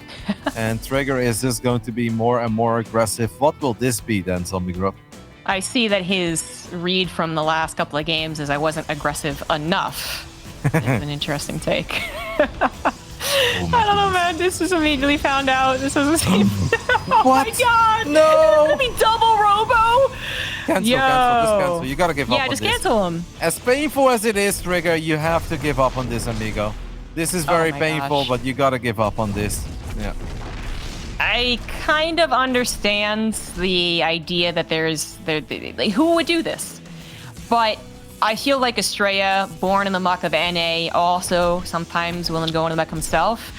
A: And Trigger is just going to be more and more aggressive. What will this be then, Zombie Grub?
B: I see that his read from the last couple of games is I wasn't aggressive enough. That's an interesting take. I don't know, man. This was immediately found out. This was oh my god!
A: No!
B: Is this gonna be double robo?
A: Cancel, just cancel. You gotta give up on this.
B: Yeah, just cancel him.
A: As painful as it is, Trigger, you have to give up on this, amigo. This is very painful, but you gotta give up on this. Yeah.
B: I kind of understand the idea that who would do this, but I feel like Astrea, born in the muck of NA, also sometimes willing to go into the muck himself,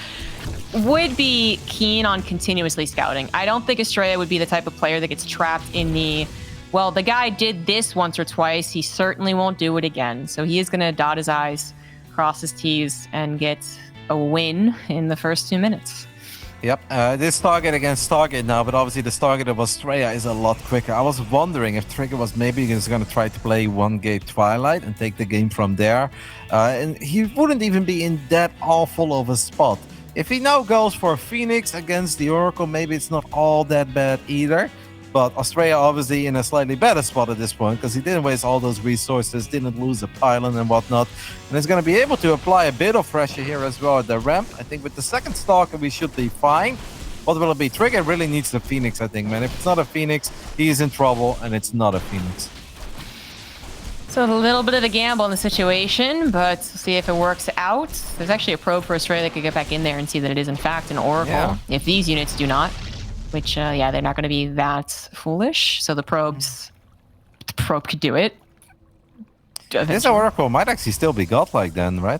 B: would be keen on continuously scouting. I don't think Astrea would be the type of player that gets trapped in the, well, the guy did this once or twice, he certainly won't do it again. So he is going to dot his I's, cross his T's, and get a win in the first 2 minutes.
A: Yep, this target against target now, but obviously the target of Astrea is a lot quicker. I was wondering if Trigger was maybe just going to try to play one gate Twilight and take the game from there. And he wouldn't even be in that awful of a spot. If he now goes for Phoenix against the Oracle, maybe it's not all that bad either. But Astrea obviously in a slightly better spot at this point because he didn't waste all those resources, didn't lose a pylon and whatnot. And is going to be able to apply a bit of pressure here as well at the ramp. I think with the second Stalker, we should be fine. What will it be? Trigger really needs the Phoenix, I think, man. If it's not a Phoenix, he's in trouble, and it's not a Phoenix.
B: So a little bit of a gamble in the situation, but we'll see if it works out. There's actually a probe for Astrea that could get back in there and see that it is in fact an Oracle. If these units do not. Which, yeah, they're not going to be that foolish. So the probe could do it.
A: This Oracle might actually still be godlike then, right?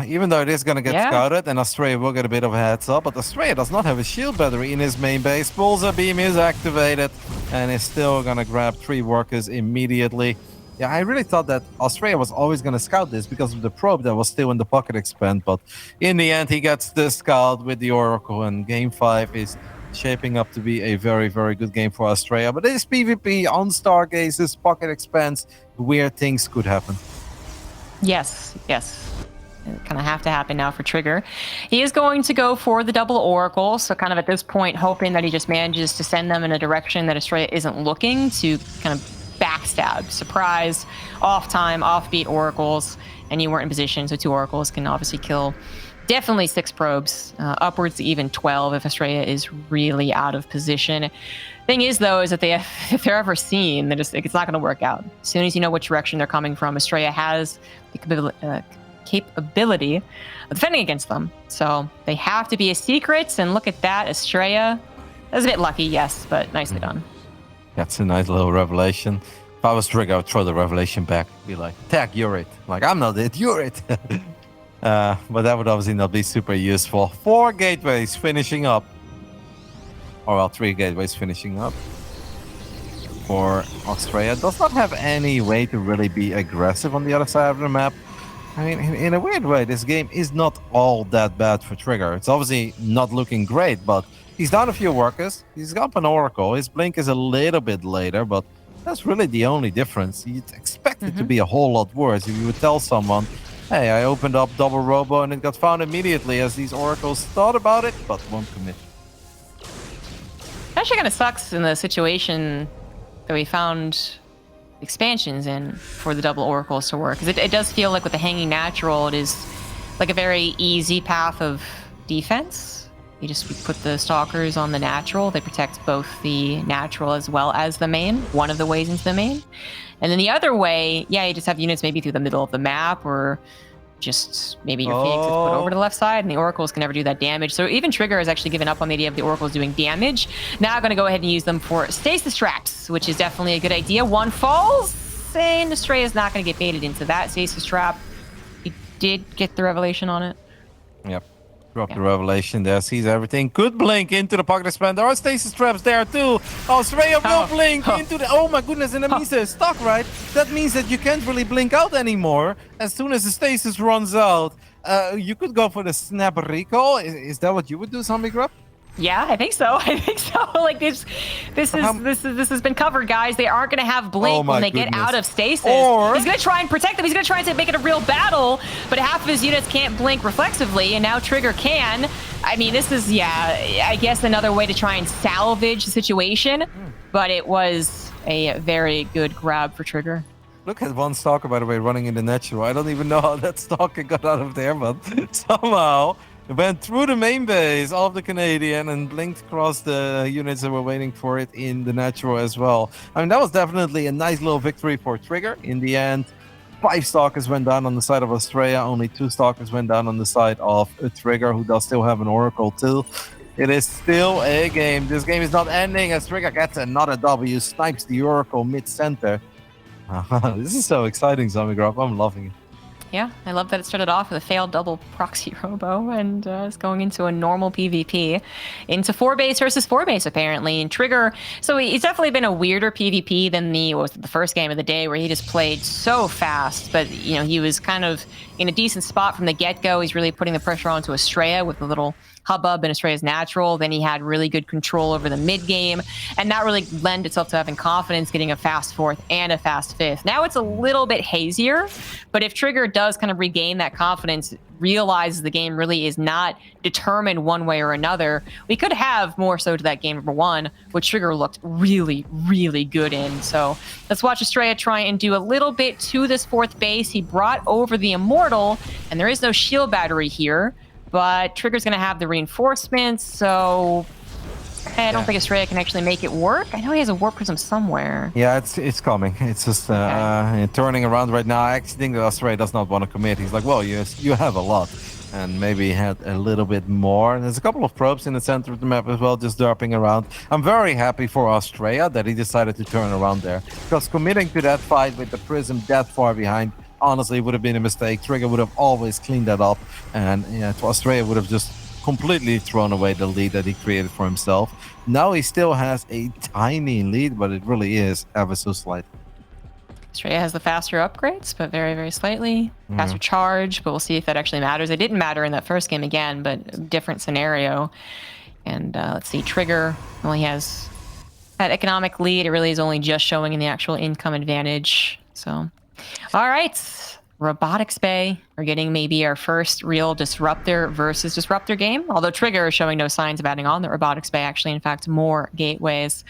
A: Even though it is going to get scouted, and Astrea will get a bit of a heads up, but Astrea does not have a shield battery in his main base. Pulsar Beam is activated, and is still going to grab 3 workers immediately. Yeah, I really thought that Astrea was always going to scout this because of the probe that was still in the pocket expand, but in the end, he gets the scout with the Oracle, and Game 5 is shaping up to be a very, very good game for Astrea. But this PvP on Stargazes, pocket expands, weird things could happen.
B: Yes. It kind of have to happen now for Trigger. He is going to go for the double Oracle, so kind of at this point hoping that he just manages to send them in a direction that Astrea isn't looking to kind of backstab, surprise, off time, offbeat Oracles, and you weren't in position, so 2 Oracles can obviously kill definitely 6 probes, upwards to even 12 if Astrea is really out of position. Thing is, though, is that if they're ever seen, it's not going to work out. As soon as you know which direction they're coming from, Astrea has the capability of defending against them. So they have to be a secret, and look at that, Astrea. That was a bit lucky, yes, but nicely done.
A: That's a nice little revelation. If I was Trigger, I would throw the revelation back. Be like, tag, you're it. Like, I'm not it, you're it. But that would obviously not be super useful. 4 gateways finishing up. Or well, 3 gateways finishing up. For Astrea. Does not have any way to really be aggressive on the other side of the map. I mean, in a weird way, this game is not all that bad for Trigger. It's obviously not looking great, but he's down a few workers. He's got an Oracle. His blink is a little bit later, but that's really the only difference. You'd expect it to be a whole lot worse if you would tell someone, hey, I opened up double robo and it got found immediately as these Oracles thought about it, but won't commit.
B: Actually kind of sucks in the situation that we found expansions in for the double Oracles to work. Because it does feel like with the Hanging Natural, it is like a very easy path of defense. We put the Stalkers on the Natural. They protect both the Natural as well as the main, one of the ways into the main. And then the other way, yeah, you just have units maybe through the middle of the map, or just maybe your Phoenix is put over to the left side, and the Oracles can never do that damage. So even Trigger has actually given up on the idea of the Oracles doing damage. Now I'm going to go ahead and use them for Stasis Traps, which is definitely a good idea. 1 falls, and Astrea is not going to get baited into that Stasis Trap. He did get the revelation on it.
A: Yep. Drop the revelation there, sees everything. Could blink into the pocket expand. There are stasis traps there too. Astrea will blink into the... Oh my goodness, and that means they're stuck, right? That means that you can't really blink out anymore. As soon as the stasis runs out, you could go for the snap recall. Is that what you would do, Zombie Grub?
B: Yeah, I think so. Like this has been covered, guys. They aren't gonna have blink when they get out of stasis. He's gonna try and protect them. He's gonna try to make it a real battle, but half of his units can't blink reflexively, and now Trigger can. I mean, this is, yeah, I guess another way to try and salvage the situation, but it was a very good grab for Trigger.
A: Look at one Stalker, by the way, running in the Natural. I don't even know how that Stalker got out of there, but somehow went through the main base of the Canadian and blinked across the units that were waiting for it in the Natural as well. I mean, that was definitely a nice little victory for Trigger. In the end, 5 Stalkers went down on the side of Astrea. Only 2 Stalkers went down on the side of Trigger, who does still have an Oracle too. It is still a game. This game is not ending as Trigger gets another W, snipes the Oracle mid-center. This is so exciting, Zombie Grub. I'm loving it.
B: Yeah, I love that it started off with a failed double proxy robo and is going into a normal PvP, into 4-base versus 4-base apparently. And Trigger, so it's definitely been a weirder PvP than the first game of the day, where he just played so fast. But you know, he was kind of in a decent spot from the get-go. He's really putting the pressure onto Astrea with the little hubbub in Astrea's natural. Then he had really good control over the mid game, and that really lent itself to having confidence, getting a fast fourth and a fast fifth. Now it's a little bit hazier, but if Trigger does kind of regain that confidence, realizes the game really is not determined one way or another, we could have more so to that game number one, which Trigger looked really, really good in. So let's watch Astrea try and do a little bit to this fourth base. He brought over the Immortal, and there is no shield battery here, but Trigger's going to have the reinforcements, so I don't think Astrea can actually make it work. I know he has a warp prism somewhere.
A: Yeah, it's coming. It's just turning around right now. I actually think that Astrea does not want to commit. He's like, well, you have a lot. And maybe he had a little bit more. There's a couple of probes in the center of the map as well, just derping around. I'm very happy for Astrea that he decided to turn around there. Because committing to that fight with the prism that far behind, honestly, would have been a mistake. Trigger would have always cleaned that up. And yeah, Astrea would have just completely thrown away the lead that he created for himself. Now he still has a tiny lead, but it really is ever so slight.
B: Astrea has the faster upgrades, but very, very slightly. Faster charge, but we'll see if that actually matters. It didn't matter in that first game again, but different scenario. And let's see, Trigger only has that economic lead. It really is only just showing in the actual income advantage. So, all right. Robotics Bay. We're getting maybe our first real Disruptor versus Disruptor game, although Trigger is showing no signs of adding on the Robotics Bay, actually, in fact, more gateways.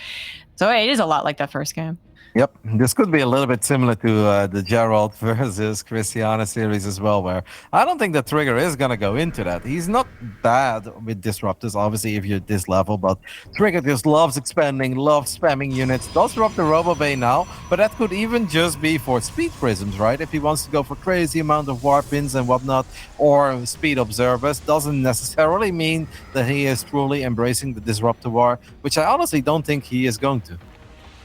B: So it is a lot like that first game.
A: Yep, this could be a little bit similar to the Gerald versus Christiana series as well, where I don't think that Trigger is going to go into that. He's not bad with Disruptors, obviously, if you're at this level, but Trigger just loves expanding, loves spamming units, does drop the Robo Bay now, but that could even just be for speed prisms, right? If he wants to go for crazy amount of warp pins and whatnot, or speed observers, doesn't necessarily mean that he is truly embracing the Disruptor war, which I honestly don't think he is going to.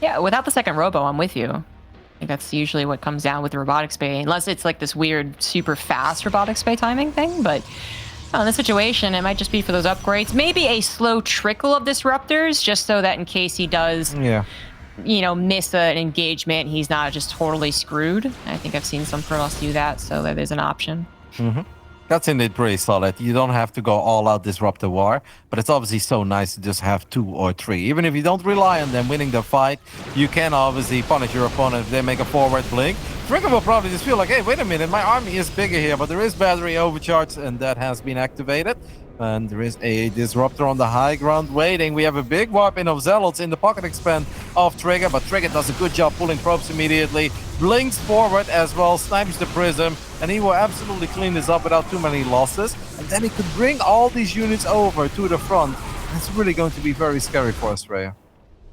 B: Yeah, without the second Robo, I'm with you. I think that's usually what comes down with the Robotics Bay, unless it's like this weird, super fast Robotics Bay timing thing. But in this situation, it might just be for those upgrades. Maybe a slow trickle of Disruptors, just so that in case he does, miss an engagement, he's not just totally screwed. I think I've seen some pros do that, so that is an option.
A: That's indeed pretty solid. You don't have to go all out Disruptor war, but it's obviously so nice to just have 2 or 3. Even if you don't rely on them winning the fight, you can obviously punish your opponent if they make a forward blink. Trigger will probably just feel like, hey, wait a minute, my army is bigger here, but there is battery overcharge, and that has been activated. And there is a Disruptor on the high ground waiting. We have a big warp in of Zealots in the pocket expand of Trigger, but Trigger does a good job pulling probes immediately. Blinks forward as well, snipes the Prism, and he will absolutely clean this up without too many losses. And then he could bring all these units over to the front. It's really going to be very scary for Astrea.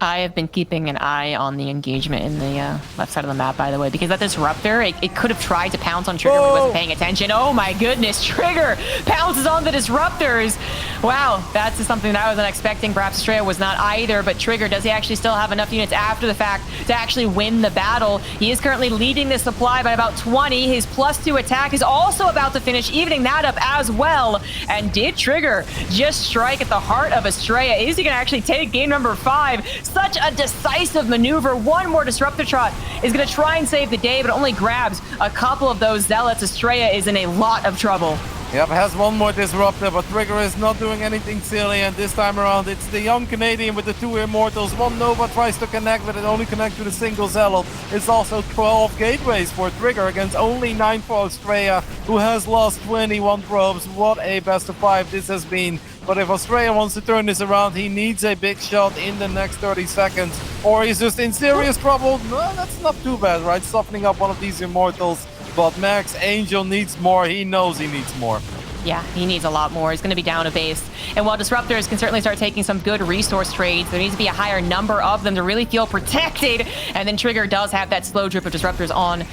B: I have been keeping an eye on the engagement in the left side of the map, by the way, because that Disruptor, it could have tried to pounce on Trigger, but he wasn't paying attention. Oh my goodness, Trigger pounces on the Disruptors. Wow, that's something that I wasn't expecting. Perhaps Astrea was not either, but Trigger, does he actually still have enough units after the fact to actually win the battle? He is currently leading the supply by about 20. His +2 attack is also about to finish, evening that up as well. And did Trigger just strike at the heart of Astrea? Is he going to actually take game number 5? Such a decisive maneuver. One more Disruptor Trot is going to try and save the day, but only grabs a couple of those Zealots. Astrea is in a lot of trouble.
A: Yep, has one more Disruptor, but Trigger is not doing anything silly, and this time around it's the young Canadian with the 2 Immortals. One Nova tries to connect, but it only connects with a single Zealot. It's also 12 gateways for Trigger against only 9 for Astrea, who has lost 21 probes. What a best of 5 this has been. But if Astrea wants to turn this around, he needs a big shot in the next 30 seconds, or he's just in serious trouble. No, that's not too bad, right? Softening up one of these Immortals. But Max Angel needs more. He knows he needs more.
B: Yeah, he needs a lot more. He's going to be down a base. And while Disruptors can certainly start taking some good resource trades, there needs to be a higher number of them to really feel protected. And then Trigger does have that slow drip of Disruptors on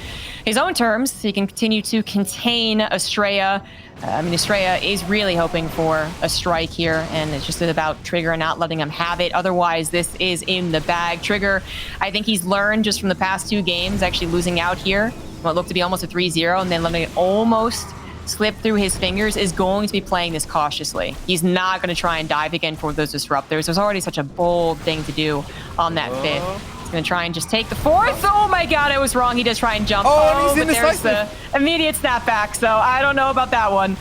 B: his own terms. He can continue to contain Astrea. Astrea is really hoping for a strike here, and it's just about Trigger not letting him have it. Otherwise, this is in the bag. Trigger, I think he's learned just from the past 2 games, actually losing out here, what looked to be almost a 3-0, and then letting it almost slip through his fingers, is going to be playing this cautiously. He's not going to try and dive again for those Disruptors. There's already such a bold thing to do on that 5th. He's going to try and just take the 4th. Oh my god, I was wrong. He does try and jump.
A: And he's
B: but there's the immediate snapback, so I don't know about that one.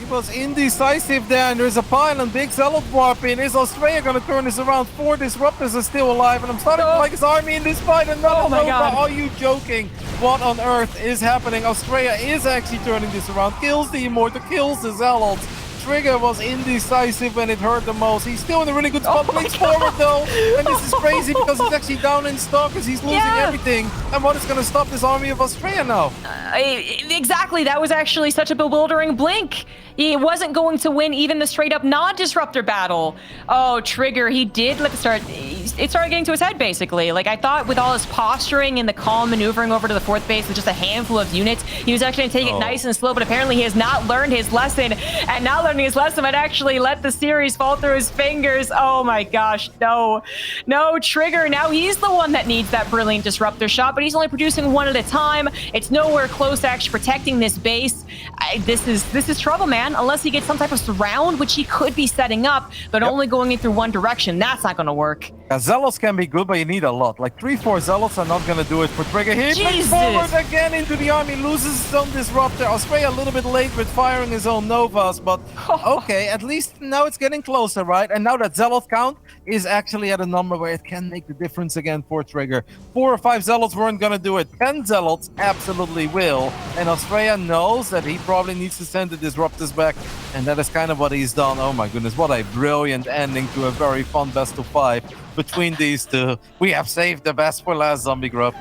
A: was indecisive there, and there's a pylon, big zealot warp in. Is Astrea gonna turn this around? 4 disruptors are still alive, and I'm starting to like his army in this fight. Another
B: Oh my
A: Nova.
B: God.
A: Are you joking? What on earth is happening? Astrea is actually turning this around, kills the Immortal, kills the zealots. Trigger was indecisive when it hurt the most. He's still in a really good spot, blinks forward though. And this is crazy because he's actually down in stock because he's losing everything. And what is going to stop this army of Astrea now?
B: Exactly, that was actually such a bewildering blink. He wasn't going to win even the straight up non-disruptor battle. Oh, Trigger, he did let it start getting to his head basically. Like I thought with all his posturing and the calm maneuvering over to the 4th base with just a handful of units, he was actually going to take it nice and slow, but apparently he has not learned his lesson. And not learning his lesson might actually let the series fall through his fingers. Oh my gosh, no. No, Trigger, now he's the one that needs that brilliant disruptor shot, but he's only producing 1 at a time. It's nowhere close to actually protecting this base. This is trouble, man. Unless he gets some type of surround, which he could be setting up, but only going in through one direction. That's not going to work.
A: Zealots can be good, but you need a lot. Like 3-4 Zealots are not going to do it for Trigger. He moves forward again into the army, loses his own disruptor. Astrea a little bit late with firing his own Novas, but okay, at least now it's getting closer, right? And now that Zealot count is actually at a number where it can make the difference again for Trigger. 4 or 5 Zealots weren't going to do it. 10 Zealots absolutely will. And Astrea knows that he probably needs to send the disruptors back, and that is kind of what he's done. Oh my goodness, what a brilliant ending to a very fun best of 5 between these two. We have saved the best for last, Zombie Grub.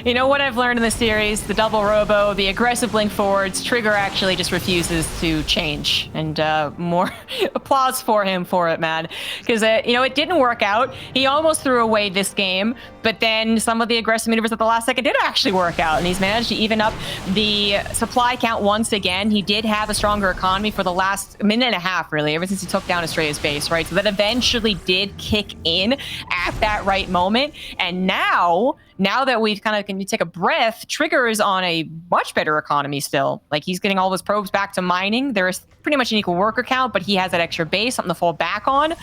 B: You know what I've learned in the series? The double robo, the aggressive blink forwards, Trigger actually just refuses to change. And more applause for him for it, man. Because, you know, it didn't work out. He almost threw away this game, but then some of the aggressive maneuvers at the last second did actually work out. And he's managed to even up the supply count once again. He did have a stronger economy for the last minute and a half, really, ever since he took down Astrea's base, right? So that eventually did kick in at that right moment. And now that we've kind of can take a breath, Trigger is on a much better economy still. Like he's getting all of his probes back to mining. There is pretty much an equal worker count, but he has that extra base, something to fall back on.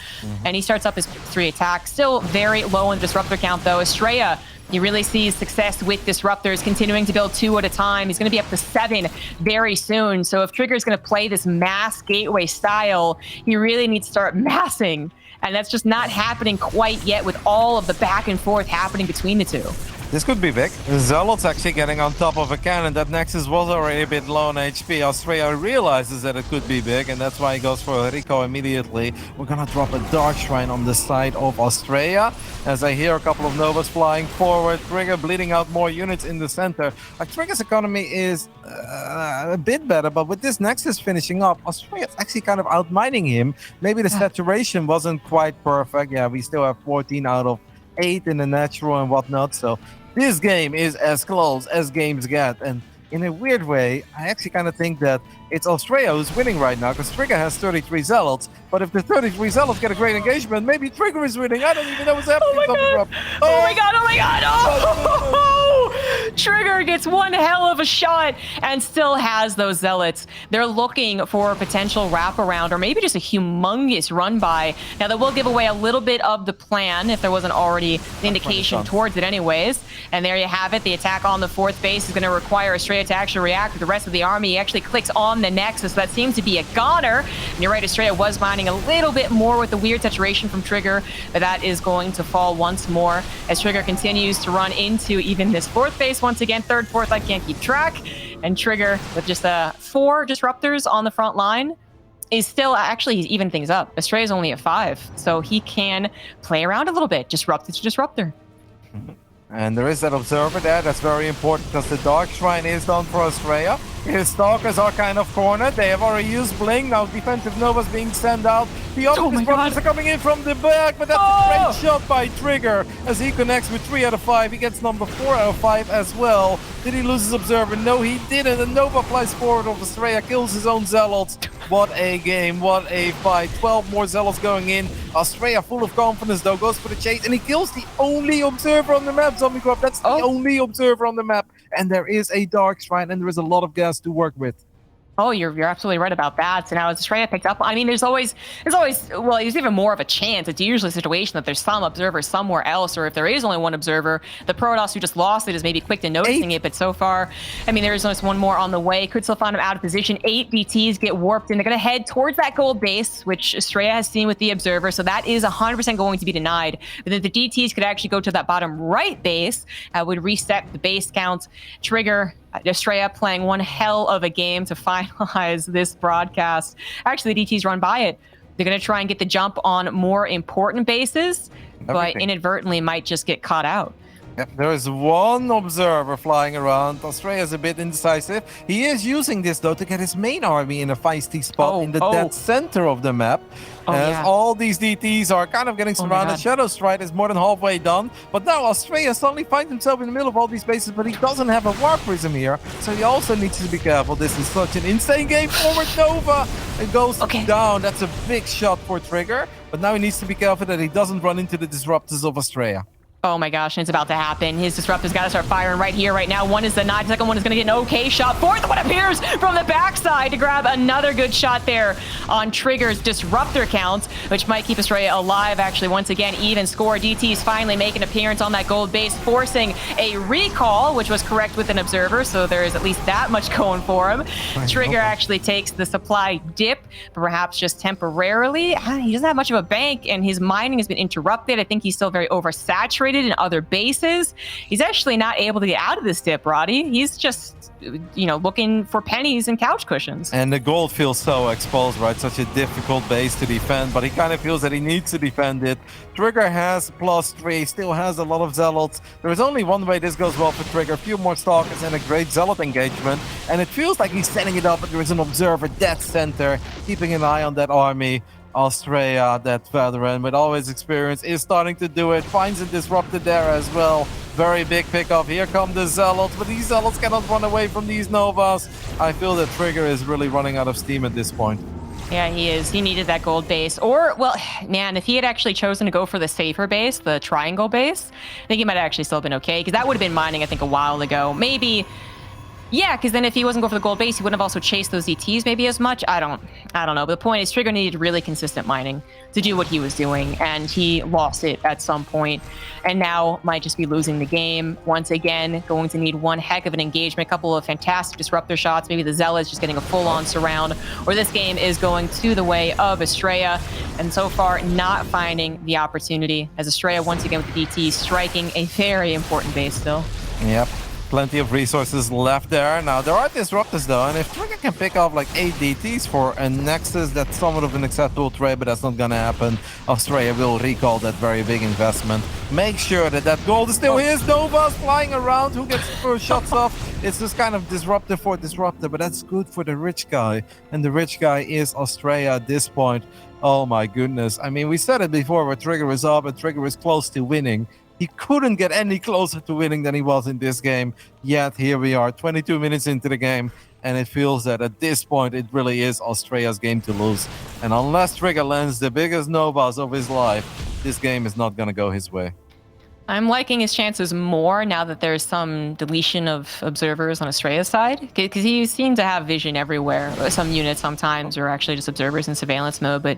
B: And he starts up his 3 attacks. Still very low in disruptor count though. Astrea, he really sees success with disruptors, continuing to build 2 at a time. He's going to be up to 7 very soon. So if Trigger's going to play this mass gateway style, he really needs to start massing. And that's just not happening quite yet with all of the back and forth happening between the two.
A: This could be big. Zealot's actually getting on top of a cannon. That Nexus was already a bit low on HP. Astrea realizes that it could be big, and that's why he goes for Rico immediately. We're gonna drop a Dark Shrine on the side of Astrea. As I hear a couple of Novas flying forward, Trigger bleeding out more units in the center. Trigger's economy is a bit better, but with this Nexus finishing up, Astrea's actually kind of outmining him. Maybe the saturation wasn't quite perfect. Yeah, we still have 14 out of 8 in the natural and whatnot, so this game is as close as games get. And in a weird way, I actually kind of think that it's Astrea who's winning right now, because Trigger has 33 Zealots. But if the 33 Zealots get a great engagement, maybe Trigger is winning. I don't even know what's happening.
B: Oh my god! Oh my god! Oh my god! Oh! Trigger gets one hell of a shot and still has those Zealots. They're looking for a potential wraparound or maybe just a humongous run by. Now that will give away a little bit of the plan if there wasn't already the indication towards it anyways. And there you have it. The attack on the 4th base is going to require Astrea to actually react with the rest of the army. He actually clicks on the Nexus, so that seems to be a goner. And you're right, Astrea was mining a little bit more with the weird saturation from Trigger, but that is going to fall once more as Trigger continues to run into even this 4th base once again. 3rd, 4th, I can't keep track. And Trigger with just 4 disruptors on the front line is still actually even things up. Astrea is only at 5, so he can play around a little bit. Disruptor to disruptor.
A: And there is that observer there. That's very important because the Dark Shrine is done for Astrea. His Stalkers are kind of cornered. They have already used Blink. Now defensive Novas being sent out. The other disruptors are coming in from the back, but that's a great shot by Trigger as he connects with 3 out of 5. He gets number 4 out of 5 as well. Did he lose his observer? No, he didn't. And Nova flies forward of Astrea, kills his own Zealots. What a game, what a fight. 12 more Zealots going in. Astrea full of confidence though, goes for the chase, and he kills the only observer on the map, Zombie Grub. That's the only observer on the map. And there is a Dark Shrine, and there is a lot of gas to work with.
B: Oh, you're absolutely right about that. So now as Astrea picked up, I mean, there's always, well, there's even more of a chance. It's usually a situation that there's some observer somewhere else, or if there is only one observer, the Protoss who just lost it is maybe quick to noticing it. But so far, I mean, there is just one more on the way. Could still find him out of position. 8 DTs get warped, and they're going to head towards that gold base, which Astrea has seen with the observer. So that is 100% going to be denied. But then the DTs could actually go to that bottom right base, would reset the base count. Trigger, Astrea playing one hell of a game to finalize this broadcast. Actually, the DTs run by it. They're going to try and get the jump on more important bases, but inadvertently might just get caught out.
A: Yep, there is one observer flying around. Astrea is a bit indecisive. He is using this, though, to get his main army in a feisty spot in the dead center of the map. As all these DTs are kind of getting surrounded. Shadow Stride is more than halfway done. But now Astrea suddenly finds himself in the middle of all these bases, but he doesn't have a War Prism here. So he also needs to be careful. This is such an insane game. Forward Nova. It goes down. That's a big shot for Trigger. But now he needs to be careful that he doesn't run into the disruptors of Astrea.
B: Oh my gosh, and it's about to happen. His disruptor's got to start firing right here, right now. One is denied. The second one is going to get an okay shot. Fourth one appears from the backside to grab another good shot there on Trigger's disruptor count, which might keep Astrea alive. Actually, once again, even score. DTs finally make an appearance on that gold base, forcing a recall, which was correct with an observer, so there is at least that much going for him. Trigger actually takes the supply dip, but perhaps just temporarily. He doesn't have much of a bank, and his mining has been interrupted. I think he's still very oversaturated in other bases. He's actually not able to get out of this dip, Roddy. He's just, looking for pennies and couch cushions. And
A: the gold feels so exposed, right? Such a difficult base to defend, but he kind of feels that he needs to defend it. Trigger has +3, still has a lot of Zealots. There is only one way this goes well for Trigger. A few more Stalkers and a great Zealot engagement. And it feels like he's setting it up, but there is an observer dead center, keeping an eye on that army. Astrea, that veteran with all his experience, is starting to do it. Finds a disruptor there as well. Very big pickup. Here come the Zealots, but these Zealots cannot run away from these Novas. I feel that Trigger is really running out of steam at this point.
B: Yeah, he is. He needed that gold base. Or, well, man, if he had actually chosen to go for the safer base, the triangle base, I think he might have actually still been okay, because that would have been mining, I think, a while ago. Maybe... yeah, because then if he wasn't going for the gold base, he wouldn't have also chased those DTs maybe as much. I don't know. But the point is, Trigger needed really consistent mining to do what he was doing, and he lost it at some point, and now might just be losing the game. Once again, going to need one heck of an engagement, a couple of fantastic disruptor shots, maybe the Zealots just getting a full-on surround, or this game is going to the way of Astrea, and so far not finding the opportunity, as Astrea once again with the DT striking a very important base still.
A: Yep. Plenty of resources left there. Now, there are disruptors, though, and if Trigger can pick off like 8 DTs for a Nexus, that's somewhat of an acceptable trade, but that's not gonna happen. Astrea will recall that very big investment. Make sure that that gold is still his. Nova's flying around. Who gets the first shots off? It's this kind of disruptor for disruptor, but that's good for the rich guy. And the rich guy is Astrea at this point. Oh my goodness. I mean, we said it before where Trigger is up and Trigger is close to winning. He couldn't get any closer to winning than he was in this game. Yet here we are, 22 minutes into the game, and it feels that at this point it really is Astrea's game to lose. And unless Trigger lands the biggest Novas of his life, this game is not going to go his way.
B: I'm liking his chances more now that there's some deletion of observers on Astrea's side, because he seemed to have vision everywhere. Some units sometimes are actually just observers in surveillance mode, but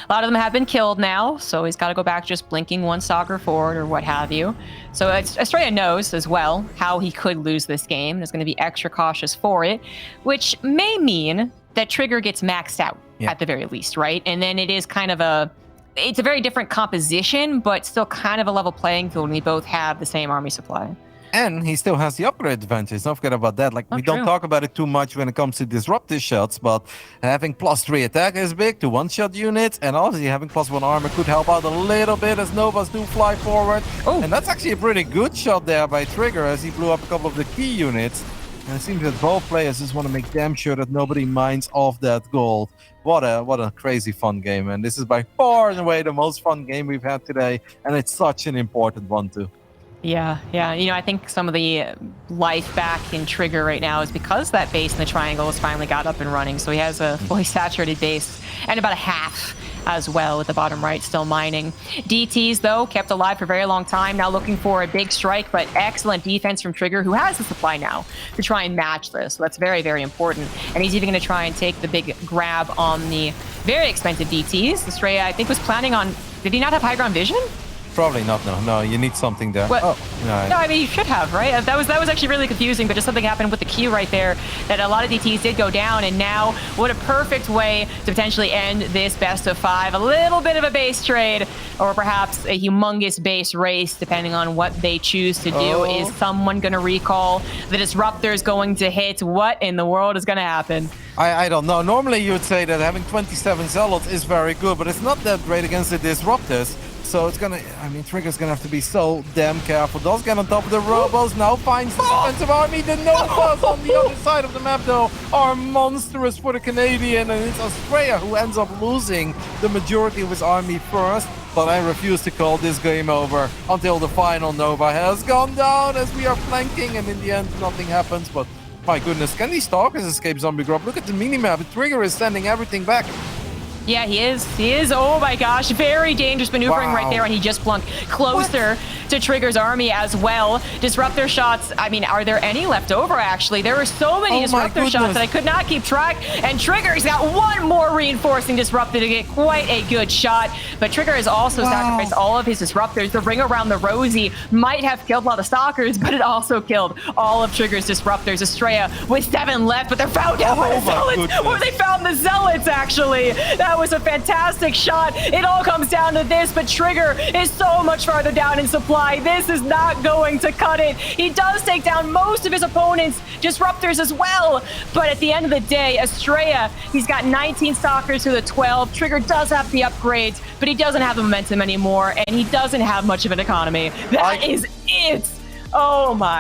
B: a lot of them have been killed now, so he's got to go back just blinking one stalker forward or what have you. So Astrea knows as well how he could lose this game, and is going to be extra cautious for it, which may mean that Trigger gets maxed out at the very least, right? And then it is kind of it's a very different composition, but still kind of a level playing field when we both have the same army supply.
A: And he still has the upgrade advantage. Don't forget about that. Like, we don't talk about it too much when it comes to disruptive shots, but having +3 attack is big to one-shot units, and obviously having +1 armor could help out a little bit as Novas do fly forward. And that's actually a pretty good shot there by Trigger as he blew up a couple of the key units. And it seems that both players just want to make damn sure that nobody mines off that gold. What a crazy fun game, and this is by far and away the most fun game we've had today, and it's such an important one too.
B: Yeah. I think some of the life back in Trigger right now is because that base in the triangle has finally got up and running. So he has a fully saturated base and about a half as well with the bottom right still mining. DTs, though, kept alive for a very long time, now looking for a big strike, but excellent defense from Trigger, who has the supply now to try and match this. So that's very, very important. And he's even going to try and take the big grab on the very expensive DTs. Astrea, I think, was planning on... Did he not have high ground vision?
A: Probably not, no, you need something there.
B: What?
A: Oh, no.
B: No, I mean, you should have, right? That was actually really confusing, but just something happened with the Q right there that a lot of DTs did go down, and now what a perfect way to potentially end this best of 5. A little bit of a base trade, or perhaps a humongous base race, depending on what they choose to do. Is someone going to recall? The Disruptor's going to hit? What in the world is going to happen?
A: I don't know. Normally you would say that having 27 Zealots is very good, but it's not that great against the Disruptors. So it's gonna, I mean, Trigger's gonna have to be so damn careful. Does get on top of the Robos, now finds the defensive army. The Novas on the other side of the map, though, are monstrous for the Canadian, and it's Astrea who ends up losing the majority of his army first. But I refuse to call this game over until the final Nova has gone down as we are flanking, and in the end, nothing happens. But my goodness, can these Stalkers escape Zombie Grub? Look at the minimap. Trigger is sending everything back.
B: Yeah, he is. He is. Oh my gosh. Very dangerous maneuvering right there. And he just plunked closer to Trigger's army as well. Disruptor shots. I mean, are there any left over, actually? There were so many Disruptor shots that I could not keep track. And Trigger's got one more reinforcing Disruptor to get quite a good shot. But Trigger has also sacrificed all of his Disruptors. The ring around the Rosie might have killed a lot of Stalkers, but it also killed all of Trigger's Disruptors. Astrea with 7 left, but they're found out by the Zealots. Or they found the Zealots, actually. That was a fantastic shot. It all comes down to this, but Trigger is so much farther down in supply. This is not going to cut it. He does take down most of his opponents' Disruptors as well, but at the end of the day, Astrea, he's got 19 Stalkers to the 12. Trigger does have the upgrades, but he doesn't have the momentum anymore, and he doesn't have much of an economy. That is it. Oh my